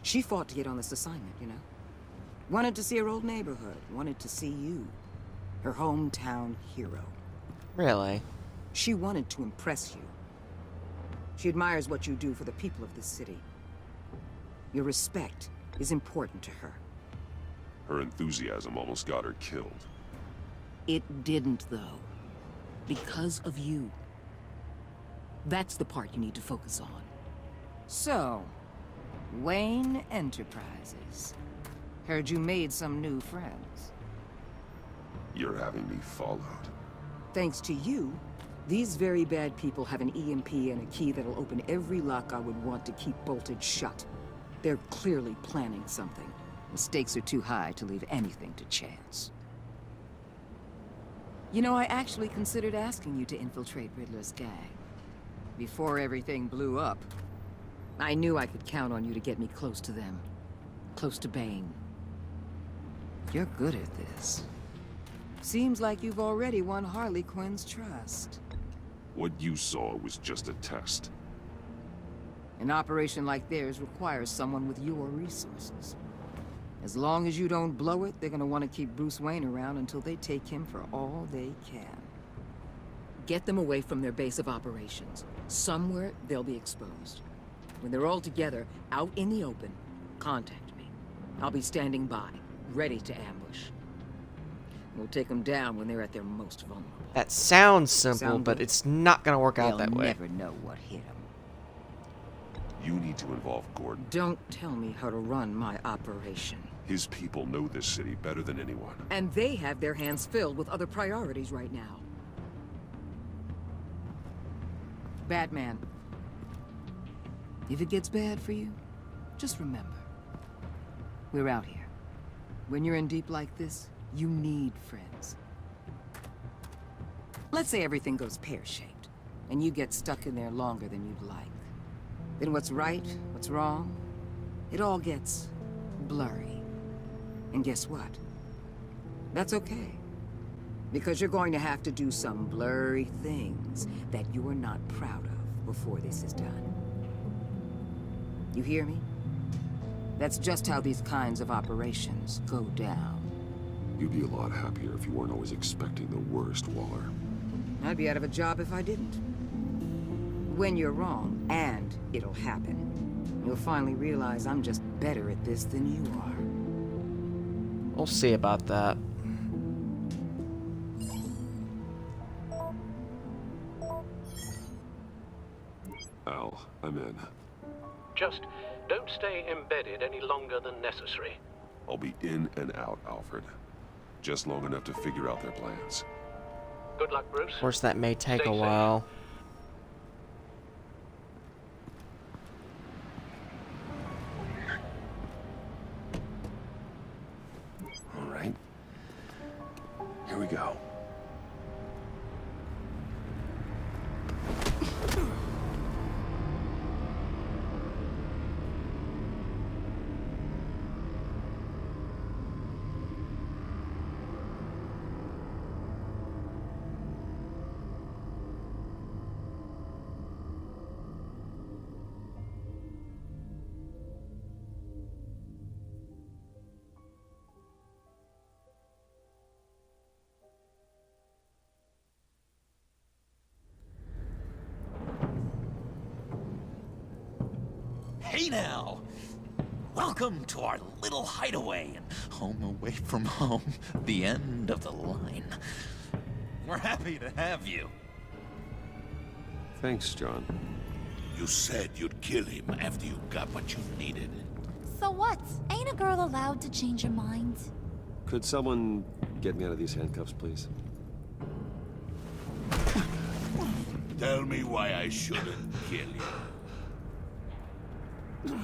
She fought to get on this assignment, you know? Wanted to see her old neighborhood. Wanted to see you. Her hometown hero. Really? She wanted to impress you. She admires what you do for the people of this city. Your respect is important to her. Her enthusiasm almost got her killed. It didn't, though. Because of you. That's the part you need to focus on. So, Wayne Enterprises. Heard you made some new friends. You're having me followed. Thanks to you, these very bad people have an EMP and a key that'll open every lock I would want to keep bolted shut. They're clearly planning something. The stakes are too high to leave anything to chance. You know, I actually considered asking you to infiltrate Riddler's gang. Before everything blew up, I knew I could count on you to get me close to them. Close to Bane. You're good at this. Seems like you've already won Harley Quinn's trust. What you saw was just a test. An operation like theirs requires someone with your resources. As long as you don't blow it, they're gonna want to keep Bruce Wayne around until they take him for all they can. Get them away from their base of operations. Somewhere they'll be exposed. When they're all together, out in the open, contact me. I'll be standing by, ready to ambush. We'll take them down when they're at their most vulnerable. That sounds simple, Sound but good? it's not gonna work out They'll that way. never know what hit them. You need to involve Gordon. Don't tell me how to run my operation. His people know this city better than anyone. And they have their hands filled with other priorities right now. Batman. If it gets bad for you, just remember. We're out here. When you're in deep like this, you need friends. Let's say everything goes pear-shaped, and you get stuck in there longer than you'd like. Then what's right, what's wrong, it all gets blurry. And guess what? That's okay. Because you're going to have to do some blurry things that you're not proud of before this is done. You hear me? That's just how these kinds of operations go down. You'd be a lot happier if you weren't always expecting the worst, Waller. I'd be out of a job if I didn't. When you're wrong, and it'll happen, you'll finally realize I'm just better at this than you are. We'll see about that. Al, I'm in. Just don't stay embedded any longer than necessary. I'll be in and out, Alfred. Just long enough to figure out their plans. Good luck, Bruce. Of course, that may take Stay a safe. while. All right. Here we go. Hey now! Welcome to our little hideaway and home away from home, the end of the line. We're happy to have you. Thanks, John. You said you'd kill him after you got what you needed. So what? Ain't a girl allowed to change her mind? Could someone Get me out of these handcuffs, please. Tell me why I shouldn't kill you.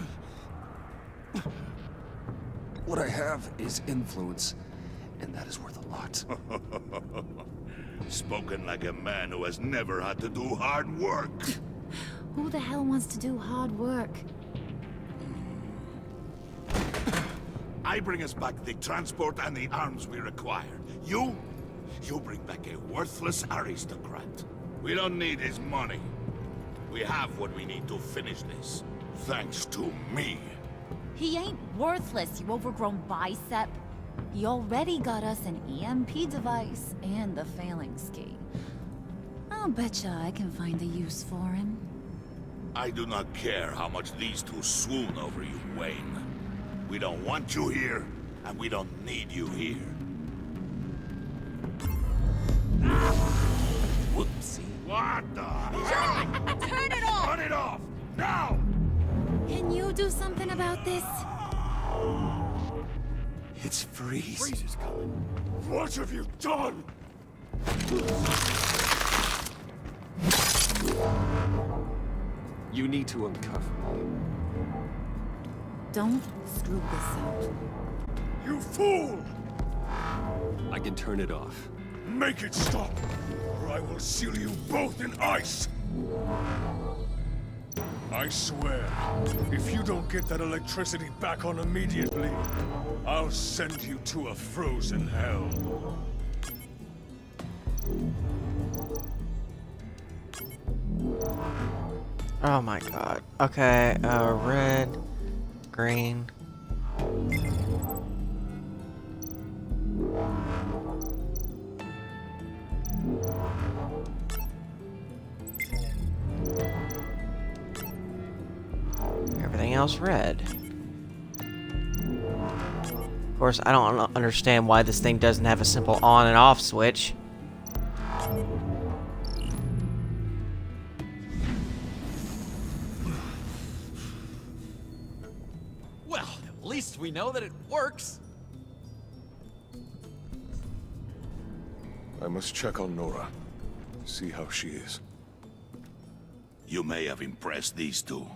What I have is influence, and that is worth a lot. Spoken like a man who has never had to do hard work. Who the hell wants to do hard work? I bring us back the transport and the arms we require. You bring back a worthless aristocrat. We don't need his money. We have what we need to finish this. Thanks to me. He ain't worthless, you overgrown bicep. He already got us an EMP device and the phalanx key. I'll betcha I can find a use for him. I do not care how much these two swoon over you, Wayne. We don't want you here, and we don't need you here. Whoopsie. What the? Turn it off! Turn it off! Now! Can you do something about this? It's Freeze. Freeze is coming. What have you done? You need to uncuff me. Don't screw this up. You fool! I can turn it off. Make it stop, or I will seal you both in ice! I swear, if you don't get that electricity back on immediately, I'll send you to a frozen hell. Oh my god. Okay, red, green. Everything else red. Of course, I don't understand why this thing doesn't have a simple on and off switch. Well, at least we know that it works. I must check on Nora. See how she is. You may have impressed these two,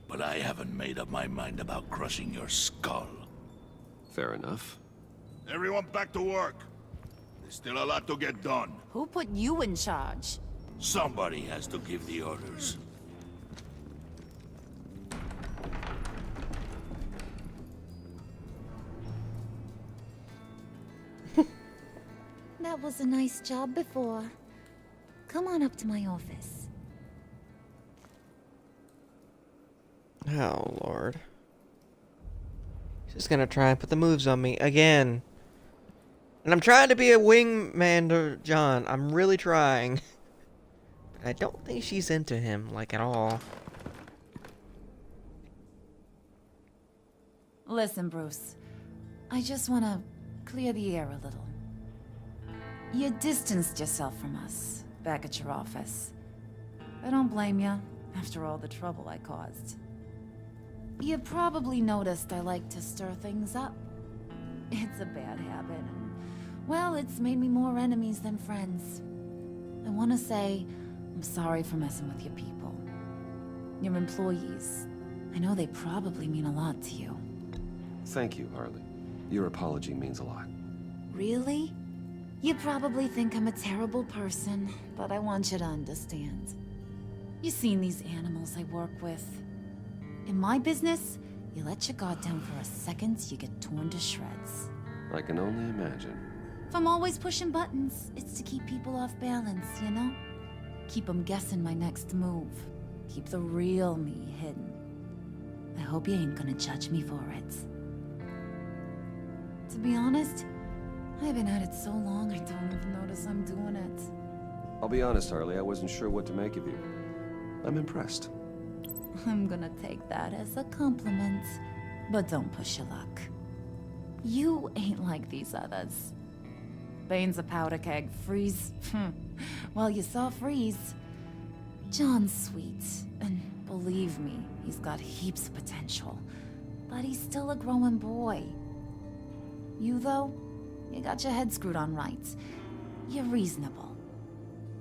but I haven't made up my mind about crushing your skull. Fair enough. Everyone back to work. There's still a lot to get done. Who put you in charge? Somebody has to give the orders. That was a nice job before. Come on up to my office. Oh, Lord. He's just gonna try and put the moves on me again. And I'm trying to be a wingman to John. I'm really trying. But I don't think she's into him, like, at all. Listen, Bruce. I just want to clear the air a little. You distanced yourself from us, back at your office. I don't blame you, after all the trouble I caused. You probably noticed I like to stir things up. It's a bad habit, and, well, it's made me more enemies than friends. I want to say, I'm sorry for messing with your people. Your employees. I know they probably mean a lot to you. Thank you, Harley. Your apology means a lot. Really? You probably think I'm a terrible person, but I want you to understand. You've seen these animals I work with. In my business, you let your guard down for a second, you get torn to shreds. I can only imagine. If I'm always pushing buttons, it's to keep people off balance, you know? Keep them guessing my next move. Keep the real me hidden. I hope you ain't gonna judge me for it. To be honest, I've been at it so long I don't even notice I'm doing it. I'll be honest, Harley, I wasn't sure what to make of you. I'm impressed. I'm gonna take that as a compliment, but don't push your luck. You ain't like these others. Bane's a powder keg, Freeze. Well, you saw Freeze. John's sweet, and believe me, he's got heaps of potential. But he's still a growing boy. You, though, You got your head screwed on right. You're reasonable.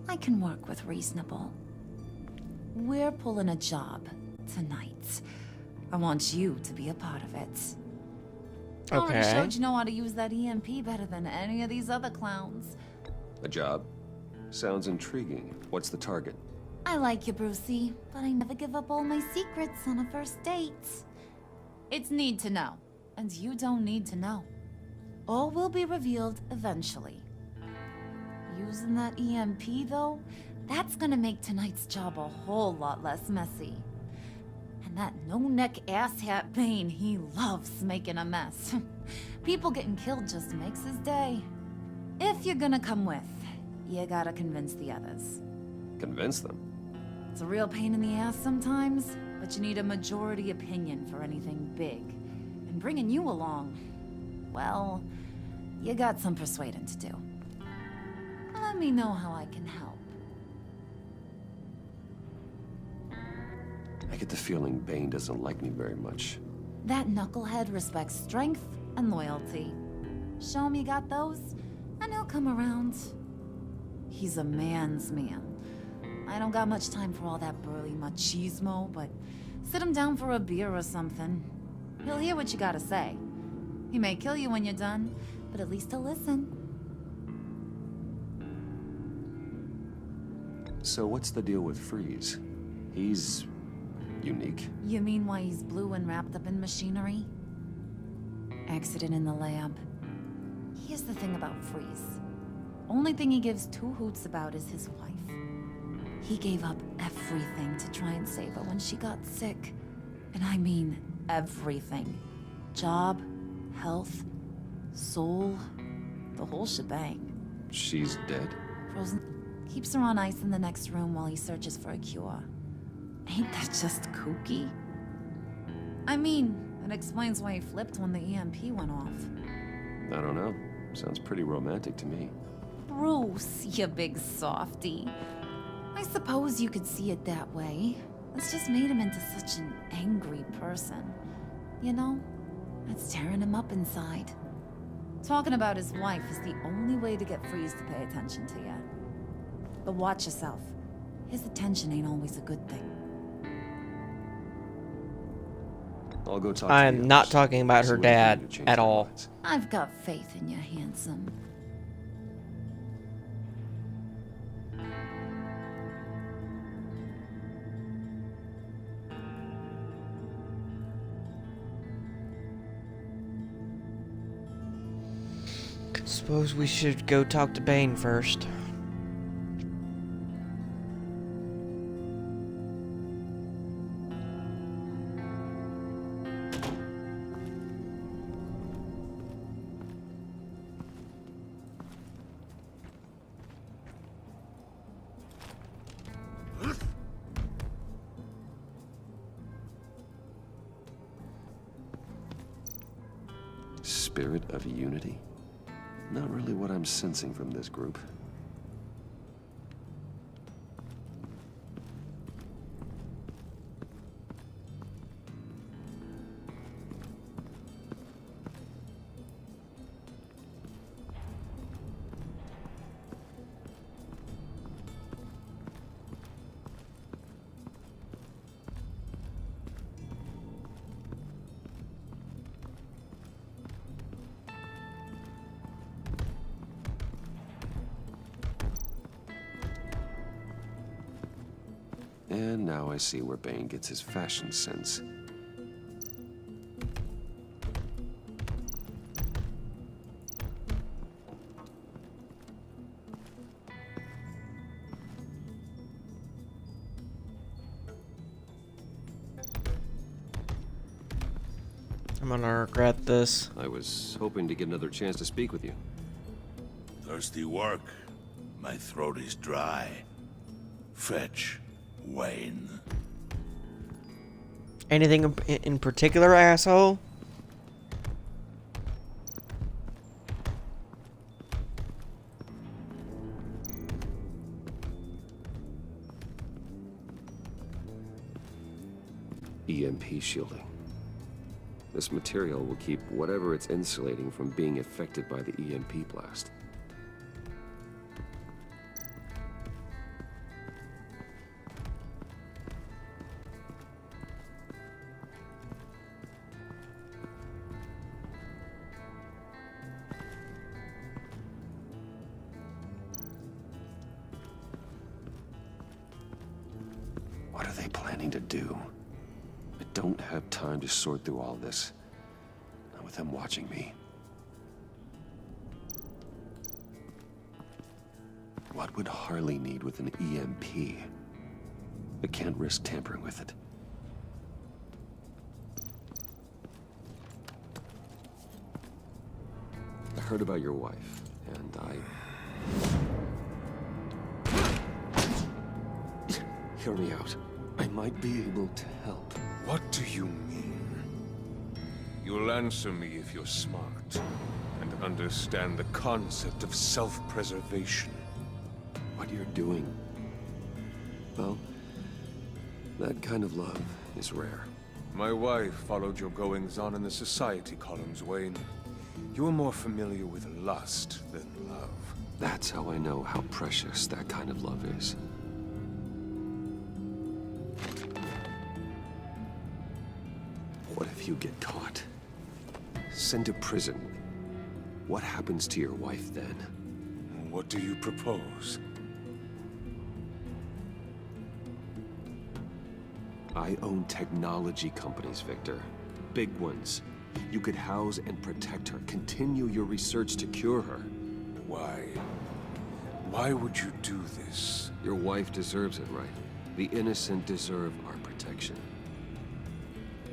I can work with reasonable. We're pulling a job tonight. I want you to be a part of it. I already Okay. showed you know how to use that EMP better than any of these other clowns. A job? Sounds intriguing. What's the target? I like you, Brucey, but I never give up all my secrets on a first date. It's need to know, and you don't need to know. All will be revealed eventually. Using that EMP, though, that's gonna make tonight's job a whole lot less messy. And that no-neck asshat Bane, he loves making a mess. People getting killed just makes his day. If you're gonna come with, you gotta convince the others. Convince them? It's a real pain in the ass sometimes, but you need a majority opinion for anything big. And bringing you along, well, you got some persuading to do. Let me know how I can help. I get the feeling Bane doesn't like me very much. That knucklehead respects strength and loyalty. Show him you got those, and he'll come around. He's a man's man. I don't got much time for all that burly machismo, but sit him down for a beer or something. He'll hear what you gotta say. He may kill you when you're done, but at least he'll listen. So what's the deal with Freeze? He's unique. You mean why he's blue and wrapped up in machinery? Accident in the lab. Here's the thing about Freeze. Only thing he gives two hoots about is his wife. He gave up everything to try and save her when she got sick. And I mean everything. Job, health, soul, the whole shebang. She's dead? Frozen. Keeps her on ice in the next room while he searches for a cure. Ain't that just kooky? I mean, it explains why he flipped when the EMP went off. I don't know. Sounds pretty romantic to me. Bruce, you big softy. I suppose you could see it that way. It's just made him into such an angry person. You know, it's tearing him up inside. Talking about his wife is the only way to get Freeze to pay attention to you. But watch yourself. His attention ain't always a good thing. I'll go talk to I the am others. not talking about See her what I can dad do to change at their all. minds. I've got faith in you, handsome. Suppose we should go talk to Bane first. Spirit of unity? Not really what I'm sensing from this group. And now I see where Bane gets his fashion sense. I'm gonna regret this. I was hoping to get another chance to speak with you. Thirsty work. My throat is dry. Fetch, Wayne. Anything in particular, asshole? EMP shielding. This material will keep whatever it's insulating from being affected by the EMP blast. What are they planning to do? I don't have time to sort through all this. Not with them watching me. What would Harley need with an EMP? I can't risk tampering with it. I heard about your wife, and Hear me out. I might be able to help. What do you mean? You'll answer me if you're smart and understand the concept of self-preservation. What you're doing, well, that kind of love is rare. My wife followed your goings-on in the society columns, Wayne. You are more familiar with lust than love. That's how I know how precious that kind of love is. What if you get caught? Sent to prison. What happens to your wife then? What do you propose? I own technology companies, Victor. Big ones. You could house and protect her. Continue your research to cure her. Why? Why would you do this? Your wife deserves it, right? The innocent deserve our protection.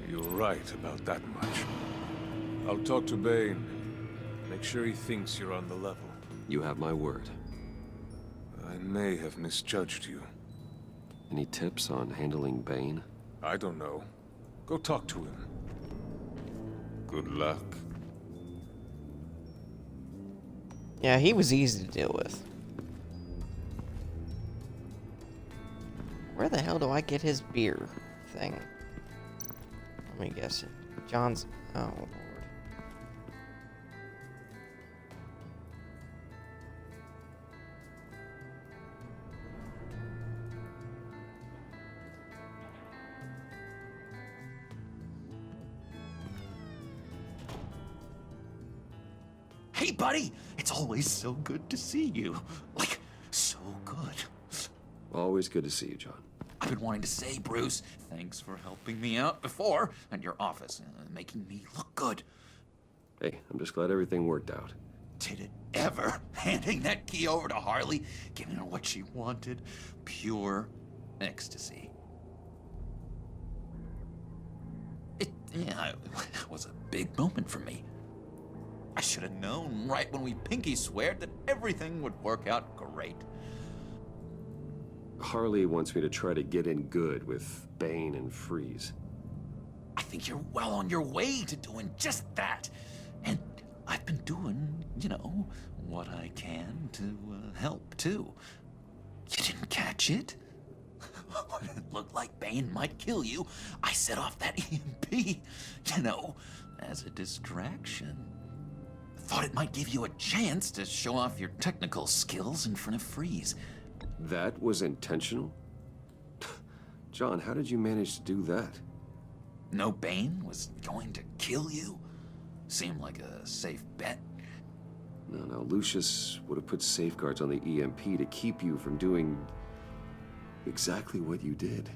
You're right about that much. I'll talk to Bane. Make sure he thinks you're on the level. You have my word. I may have misjudged you. Any tips on handling Bane? I don't know. Go talk to him. Good luck. Yeah, he was easy to deal with. Where the hell do I get his beer thing? Let me guess it. John's... Oh, Lord. Hey, buddy! It's always so good to see you. Like, so good. Always good to see you, John. I've been wanting to say, Bruce, thanks for helping me out before at your office, making me look good. Hey, I'm just glad everything worked out. Did it ever? Handing that key over to Harley, giving her what she wanted. Pure ecstasy. It was a big moment for me. I should have known right when we pinky sweared that everything would work out great. Harley wants me to try to get in good with Bane and Freeze. I think you're well on your way to doing just that. And I've been doing, what I can to help, too. You didn't catch it? When it looked like Bane might kill you, I set off that EMP, as a distraction. Thought it might give you a chance to show off your technical skills in front of Freeze. That was intentional? John, how did you manage to do that? No Bane was going to kill you? Seemed like a safe bet. No, Lucius would have put safeguards on the EMP to keep you from doing exactly what you did.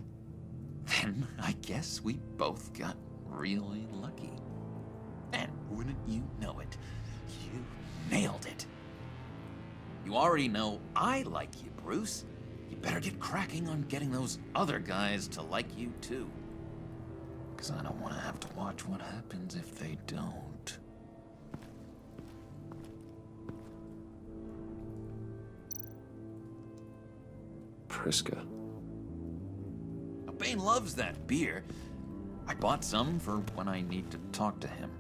Then I guess we both got really lucky. And wouldn't you know it, you nailed it. You already know I like you, Bruce. You better get cracking on getting those other guys to like you, too. Because I don't want to have to watch what happens if they don't. Priska. Bane loves that beer. I bought some for when I need to talk to him.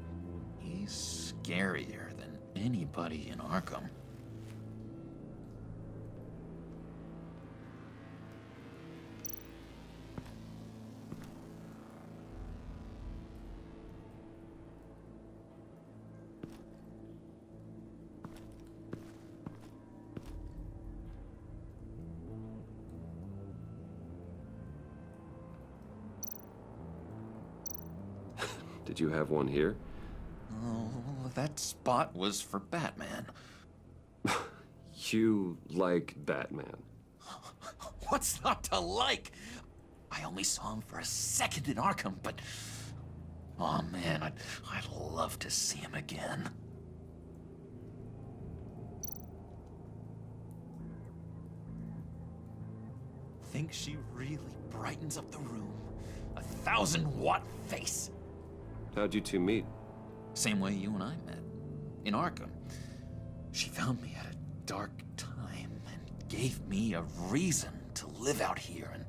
He's scarier than anybody in Arkham. Did you have one here? Oh, that spot was for Batman. You like Batman? What's not to like? I only saw him for a second in Arkham, but... Oh man, I'd love to see him again. Think she really brightens up the room? 1,000-watt face. How'd you two meet? Same way you and I met. In Arkham. She found me at a dark time and gave me a reason to live out here and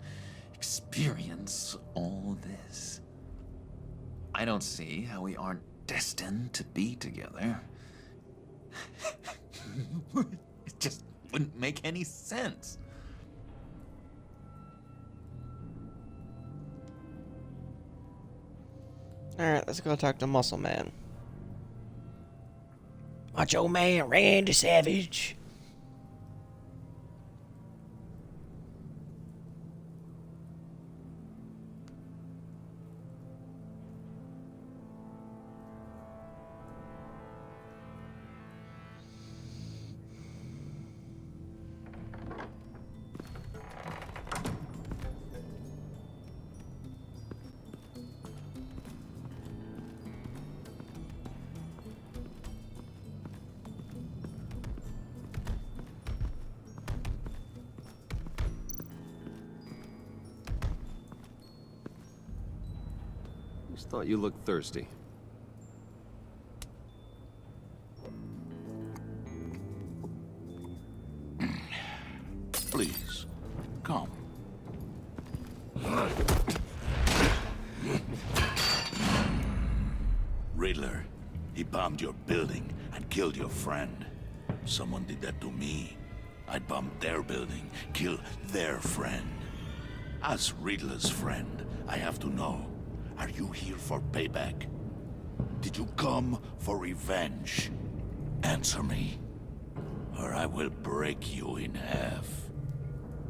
experience all this. I don't see how we aren't destined to be together. It just wouldn't make any sense. Alright, let's go talk to Muscle Man. Macho Man Randy Savage. Just thought you looked thirsty. Please, come. Riddler, he bombed your building and killed your friend. Someone did that to me. I'd bomb their building, kill their friend. As Riddler's friend, I have to know, are you here for payback? Did you come for revenge? Answer me, or I will break you in half.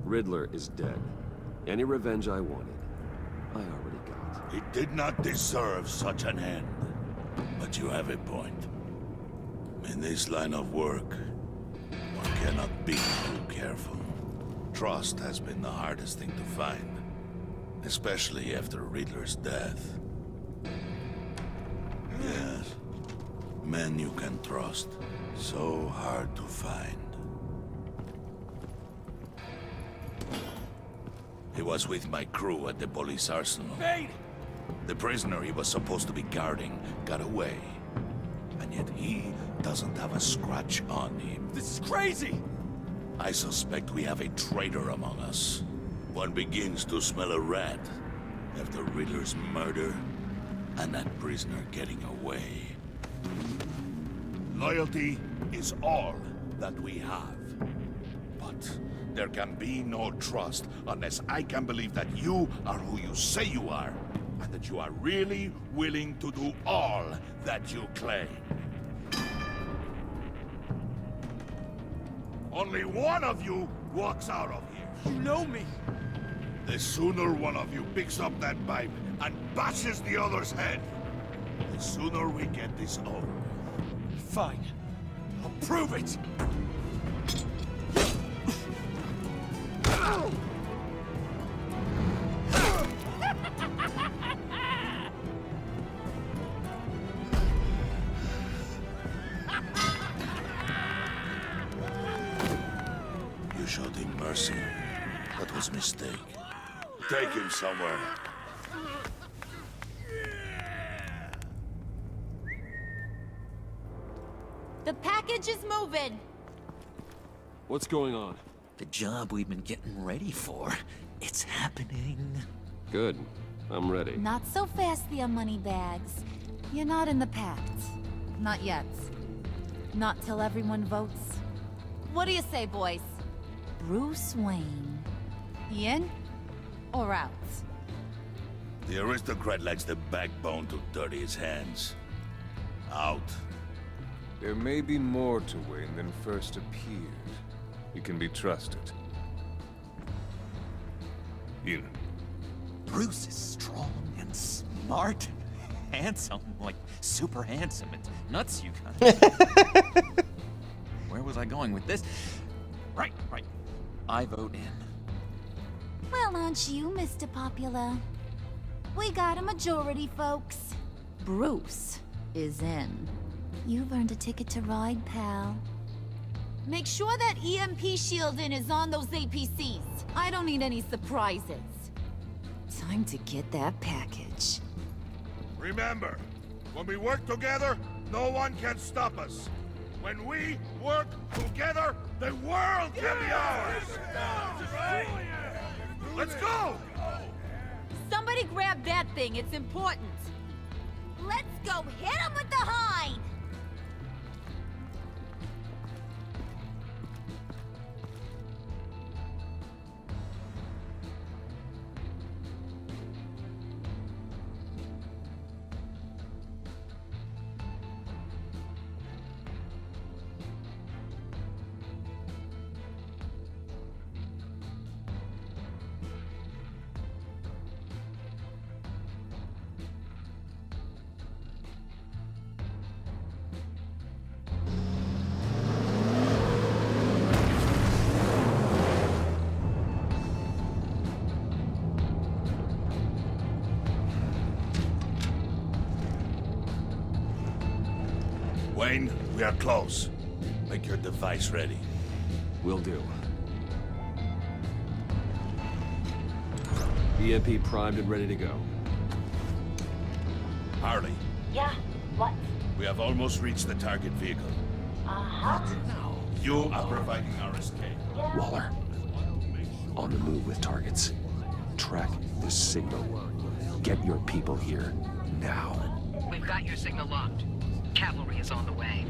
Riddler is dead. Any revenge I wanted, I already got. He did not deserve such an end. But you have a point. In this line of work, one cannot be too careful. Trust has been the hardest thing to find, especially after Riddler's death. Yes, men you can trust, so hard to find. He was with my crew at the police arsenal. Bane! The prisoner he was supposed to be guarding got away. And yet he doesn't have a scratch on him. This is crazy! I suspect we have a traitor among us. One begins to smell a rat after Riddler's murder and that prisoner getting away. Loyalty is all that we have. But there can be no trust unless I can believe that you are who you say you are, and that you are really willing to do all that you claim. Only one of you walks out of here. You know me! The sooner one of you picks up that pipe and bashes the other's head, the sooner we get this over. Fine. I'll prove it! You showed him mercy. That was a mistake. Take him somewhere. The package is moving. What's going on? The job we've been getting ready for. It's happening. Good. I'm ready. Not so fast, the Moneybags. You're not in the Pact. Not yet. Not till everyone votes. What do you say, boys? Bruce Wayne. In or out? The aristocrat lacks the backbone to dirty his hands. Out. There may be more to Wayne than first appeared. He can be trusted. In. Bruce is strong and smart handsome, like super handsome. It's nuts, you guys. Where was I going with this? Right. I vote in. Well, aren't you, Mr. Popular? We got a majority, folks. Bruce is in. You've earned a ticket to ride, pal. Make sure that EMP shielding is on those APCs. I don't need any surprises. Time to get that package. Remember, when we work together, no one can stop us. When we work together, the world can be ours! Let's go! Somebody grab that thing, it's important. Let's go hit him with the hind! Wayne, we are close. Make your device ready. Will do. EMP primed and ready to go. Harley, Yeah, what? we have almost reached the target vehicle. Uh-huh. You are providing our escape. Waller, on the move with targets. Track this signal. Get your people here, now. We've got your signal locked. Cavalry is on the way.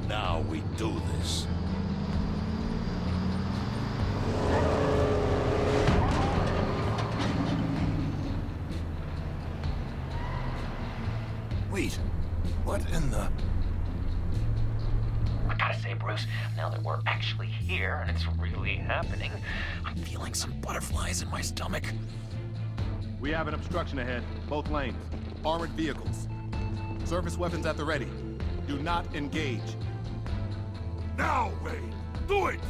Now we do this. Wait, what in the... I gotta say, Bruce, now that we're actually here and it's really happening, I'm feeling some butterflies in my stomach. We have an obstruction ahead, both lanes. Armored vehicles. Service weapons at the ready. Do not engage. Now, Wayne! Do it!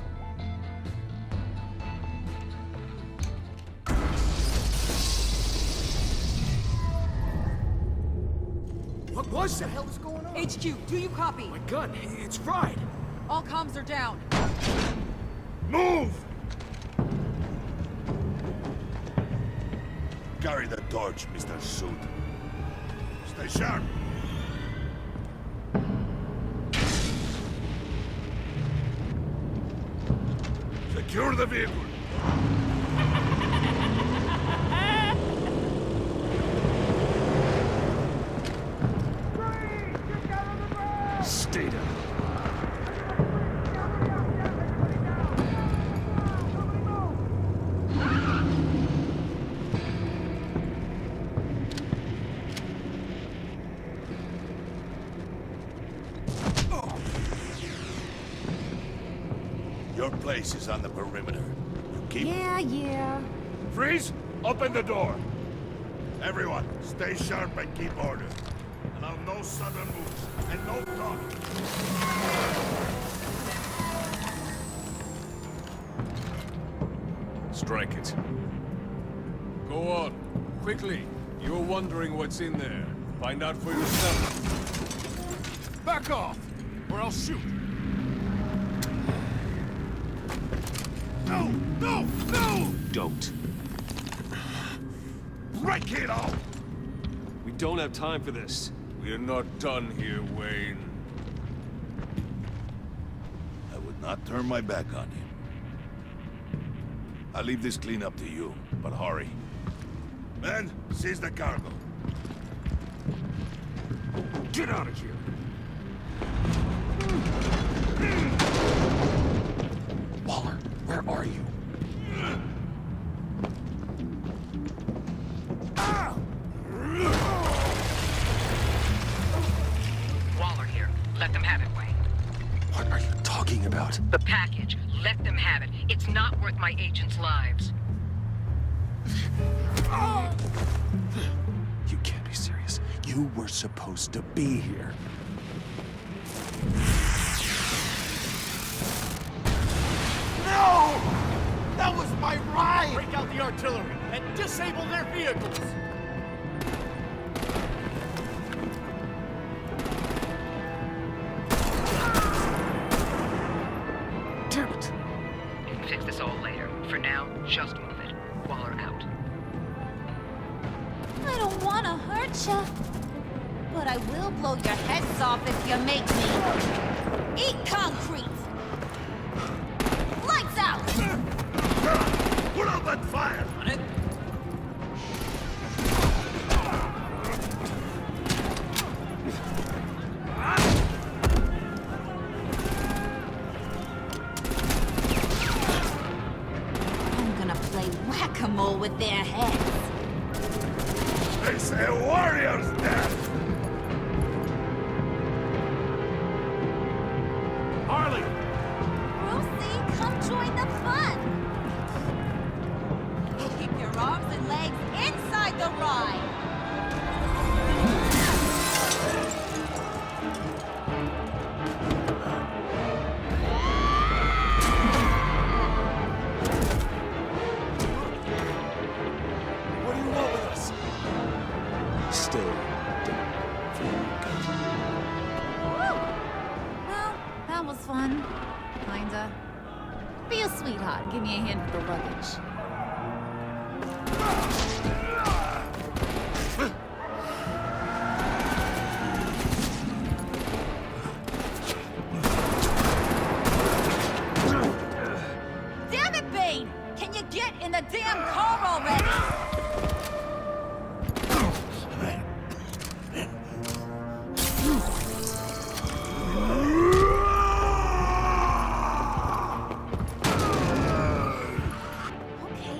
What was that? What the hell is going on? HQ, do you copy? My gun, it's fried. All comms are down. Move! Carry the torch, Mr. Suit. Stay sharp. Secure the vehicle. Stay down. Your place is on the perimeter. You keep... Yeah. Freeze! Open the door! Everyone, stay sharp and keep order. Allow no sudden moves, and no talk. Strike it. Go on. Quickly. You're wondering what's in there. Find out for yourself. Back off, or I'll shoot. No! No! No! Don't. Break it off! We don't have time for this. We are not done here, Wayne. I would not turn my back on you. I'll leave this clean up to you, but hurry. Men, seize the cargo. Get out of here! Waller, where are you? Waller here. Let them have it, Wayne. What are you talking about? The package. Let them have it. It's not worth my agents' lives. You You were supposed to be here. No! That was my ride! Break out the artillery and disable their vehicles! Damn it! You can fix this all later. For now, just move it. Waller out. I don't want to hurt you, but I will blow your heads off if you make me eat concrete. Lights out! Put out that fire! On it. I'm gonna play whack-a-mole with their heads. They say a warrior's death! Harley! Brucey, come join the fun! Keep your arms and legs inside the ride! What do you want with us? Still, Woo! Well, that was fun. Kinda. Be a sweetheart. Give me a hand with the luggage. Damn it, Bane! Can you get in the damn car already? Okay,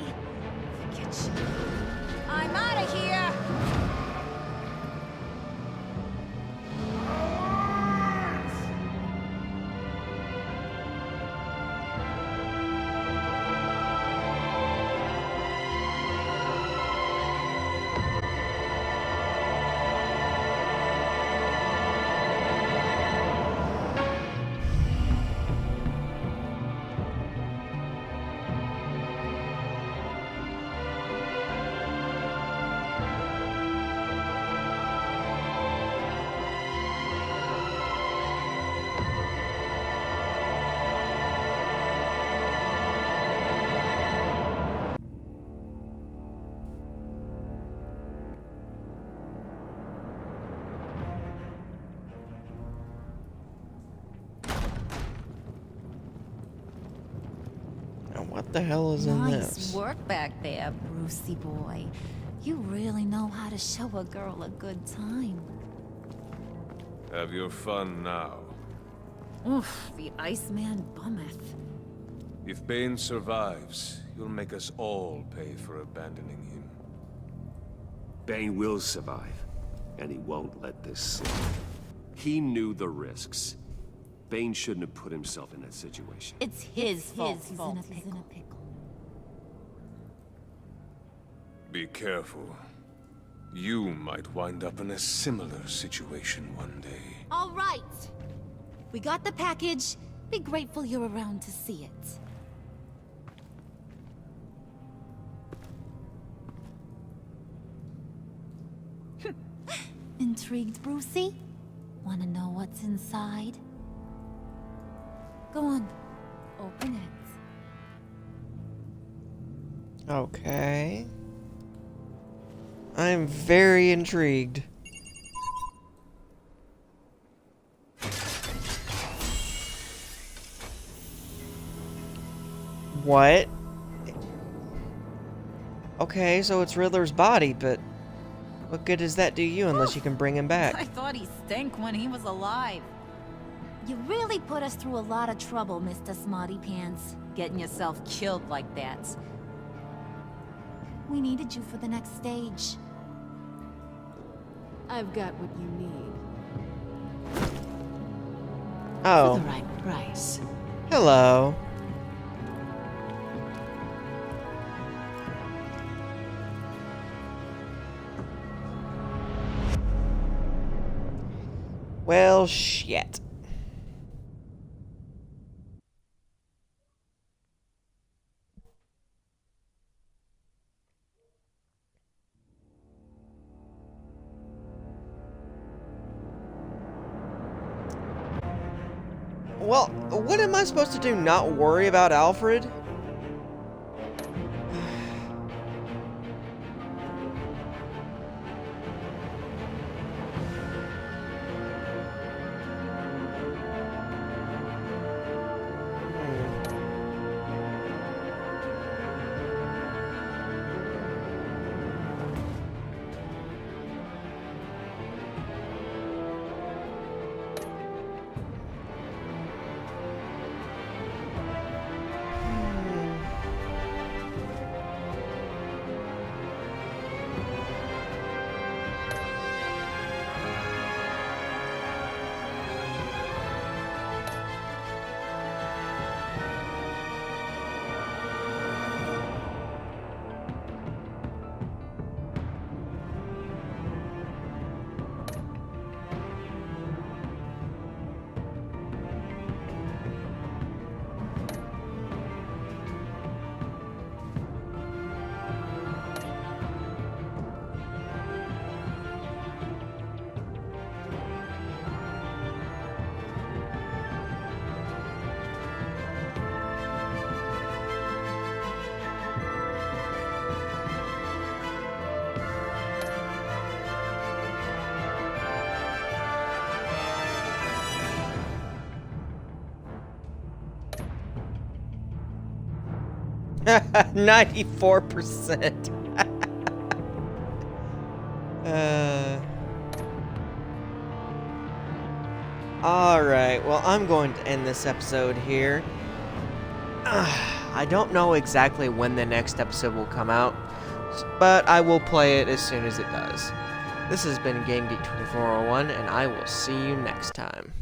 forget you. I'm out of here! Now, what the hell is in Nice this? work back there, Brucey boy. You really know how to show a girl a good time. Have your fun now. Oof, the Iceman bummeth. If Bane survives, you'll make us all pay for abandoning him. Bane will survive, and he won't let this slip. He knew the risks. Bane shouldn't have put himself in that situation. It's his fault. He's in a pickle. Be careful. You might wind up in a similar situation one day. All right. We got the package. Be grateful you're around to see it. Intrigued, Brucey? Wanna know what's inside? Go on. Open it. Okay. I'm very intrigued. What? Okay, so it's Riddler's body, but what good does that do you unless you can bring him back? I thought he stank when he was alive. You really put us through a lot of trouble, Mr. Smarty Pants. Getting yourself killed like that. We needed you for the next stage. I've got what you need. Oh. For the right price. Hello. Well, shit. Well, what am I supposed to do? Not worry about Alfred? Hmm. 94%. Alright, well, I'm going to end this episode here. I don't know exactly when the next episode will come out, but I will play it as soon as it does. This has been Game Geek 2401, and I will see you next time.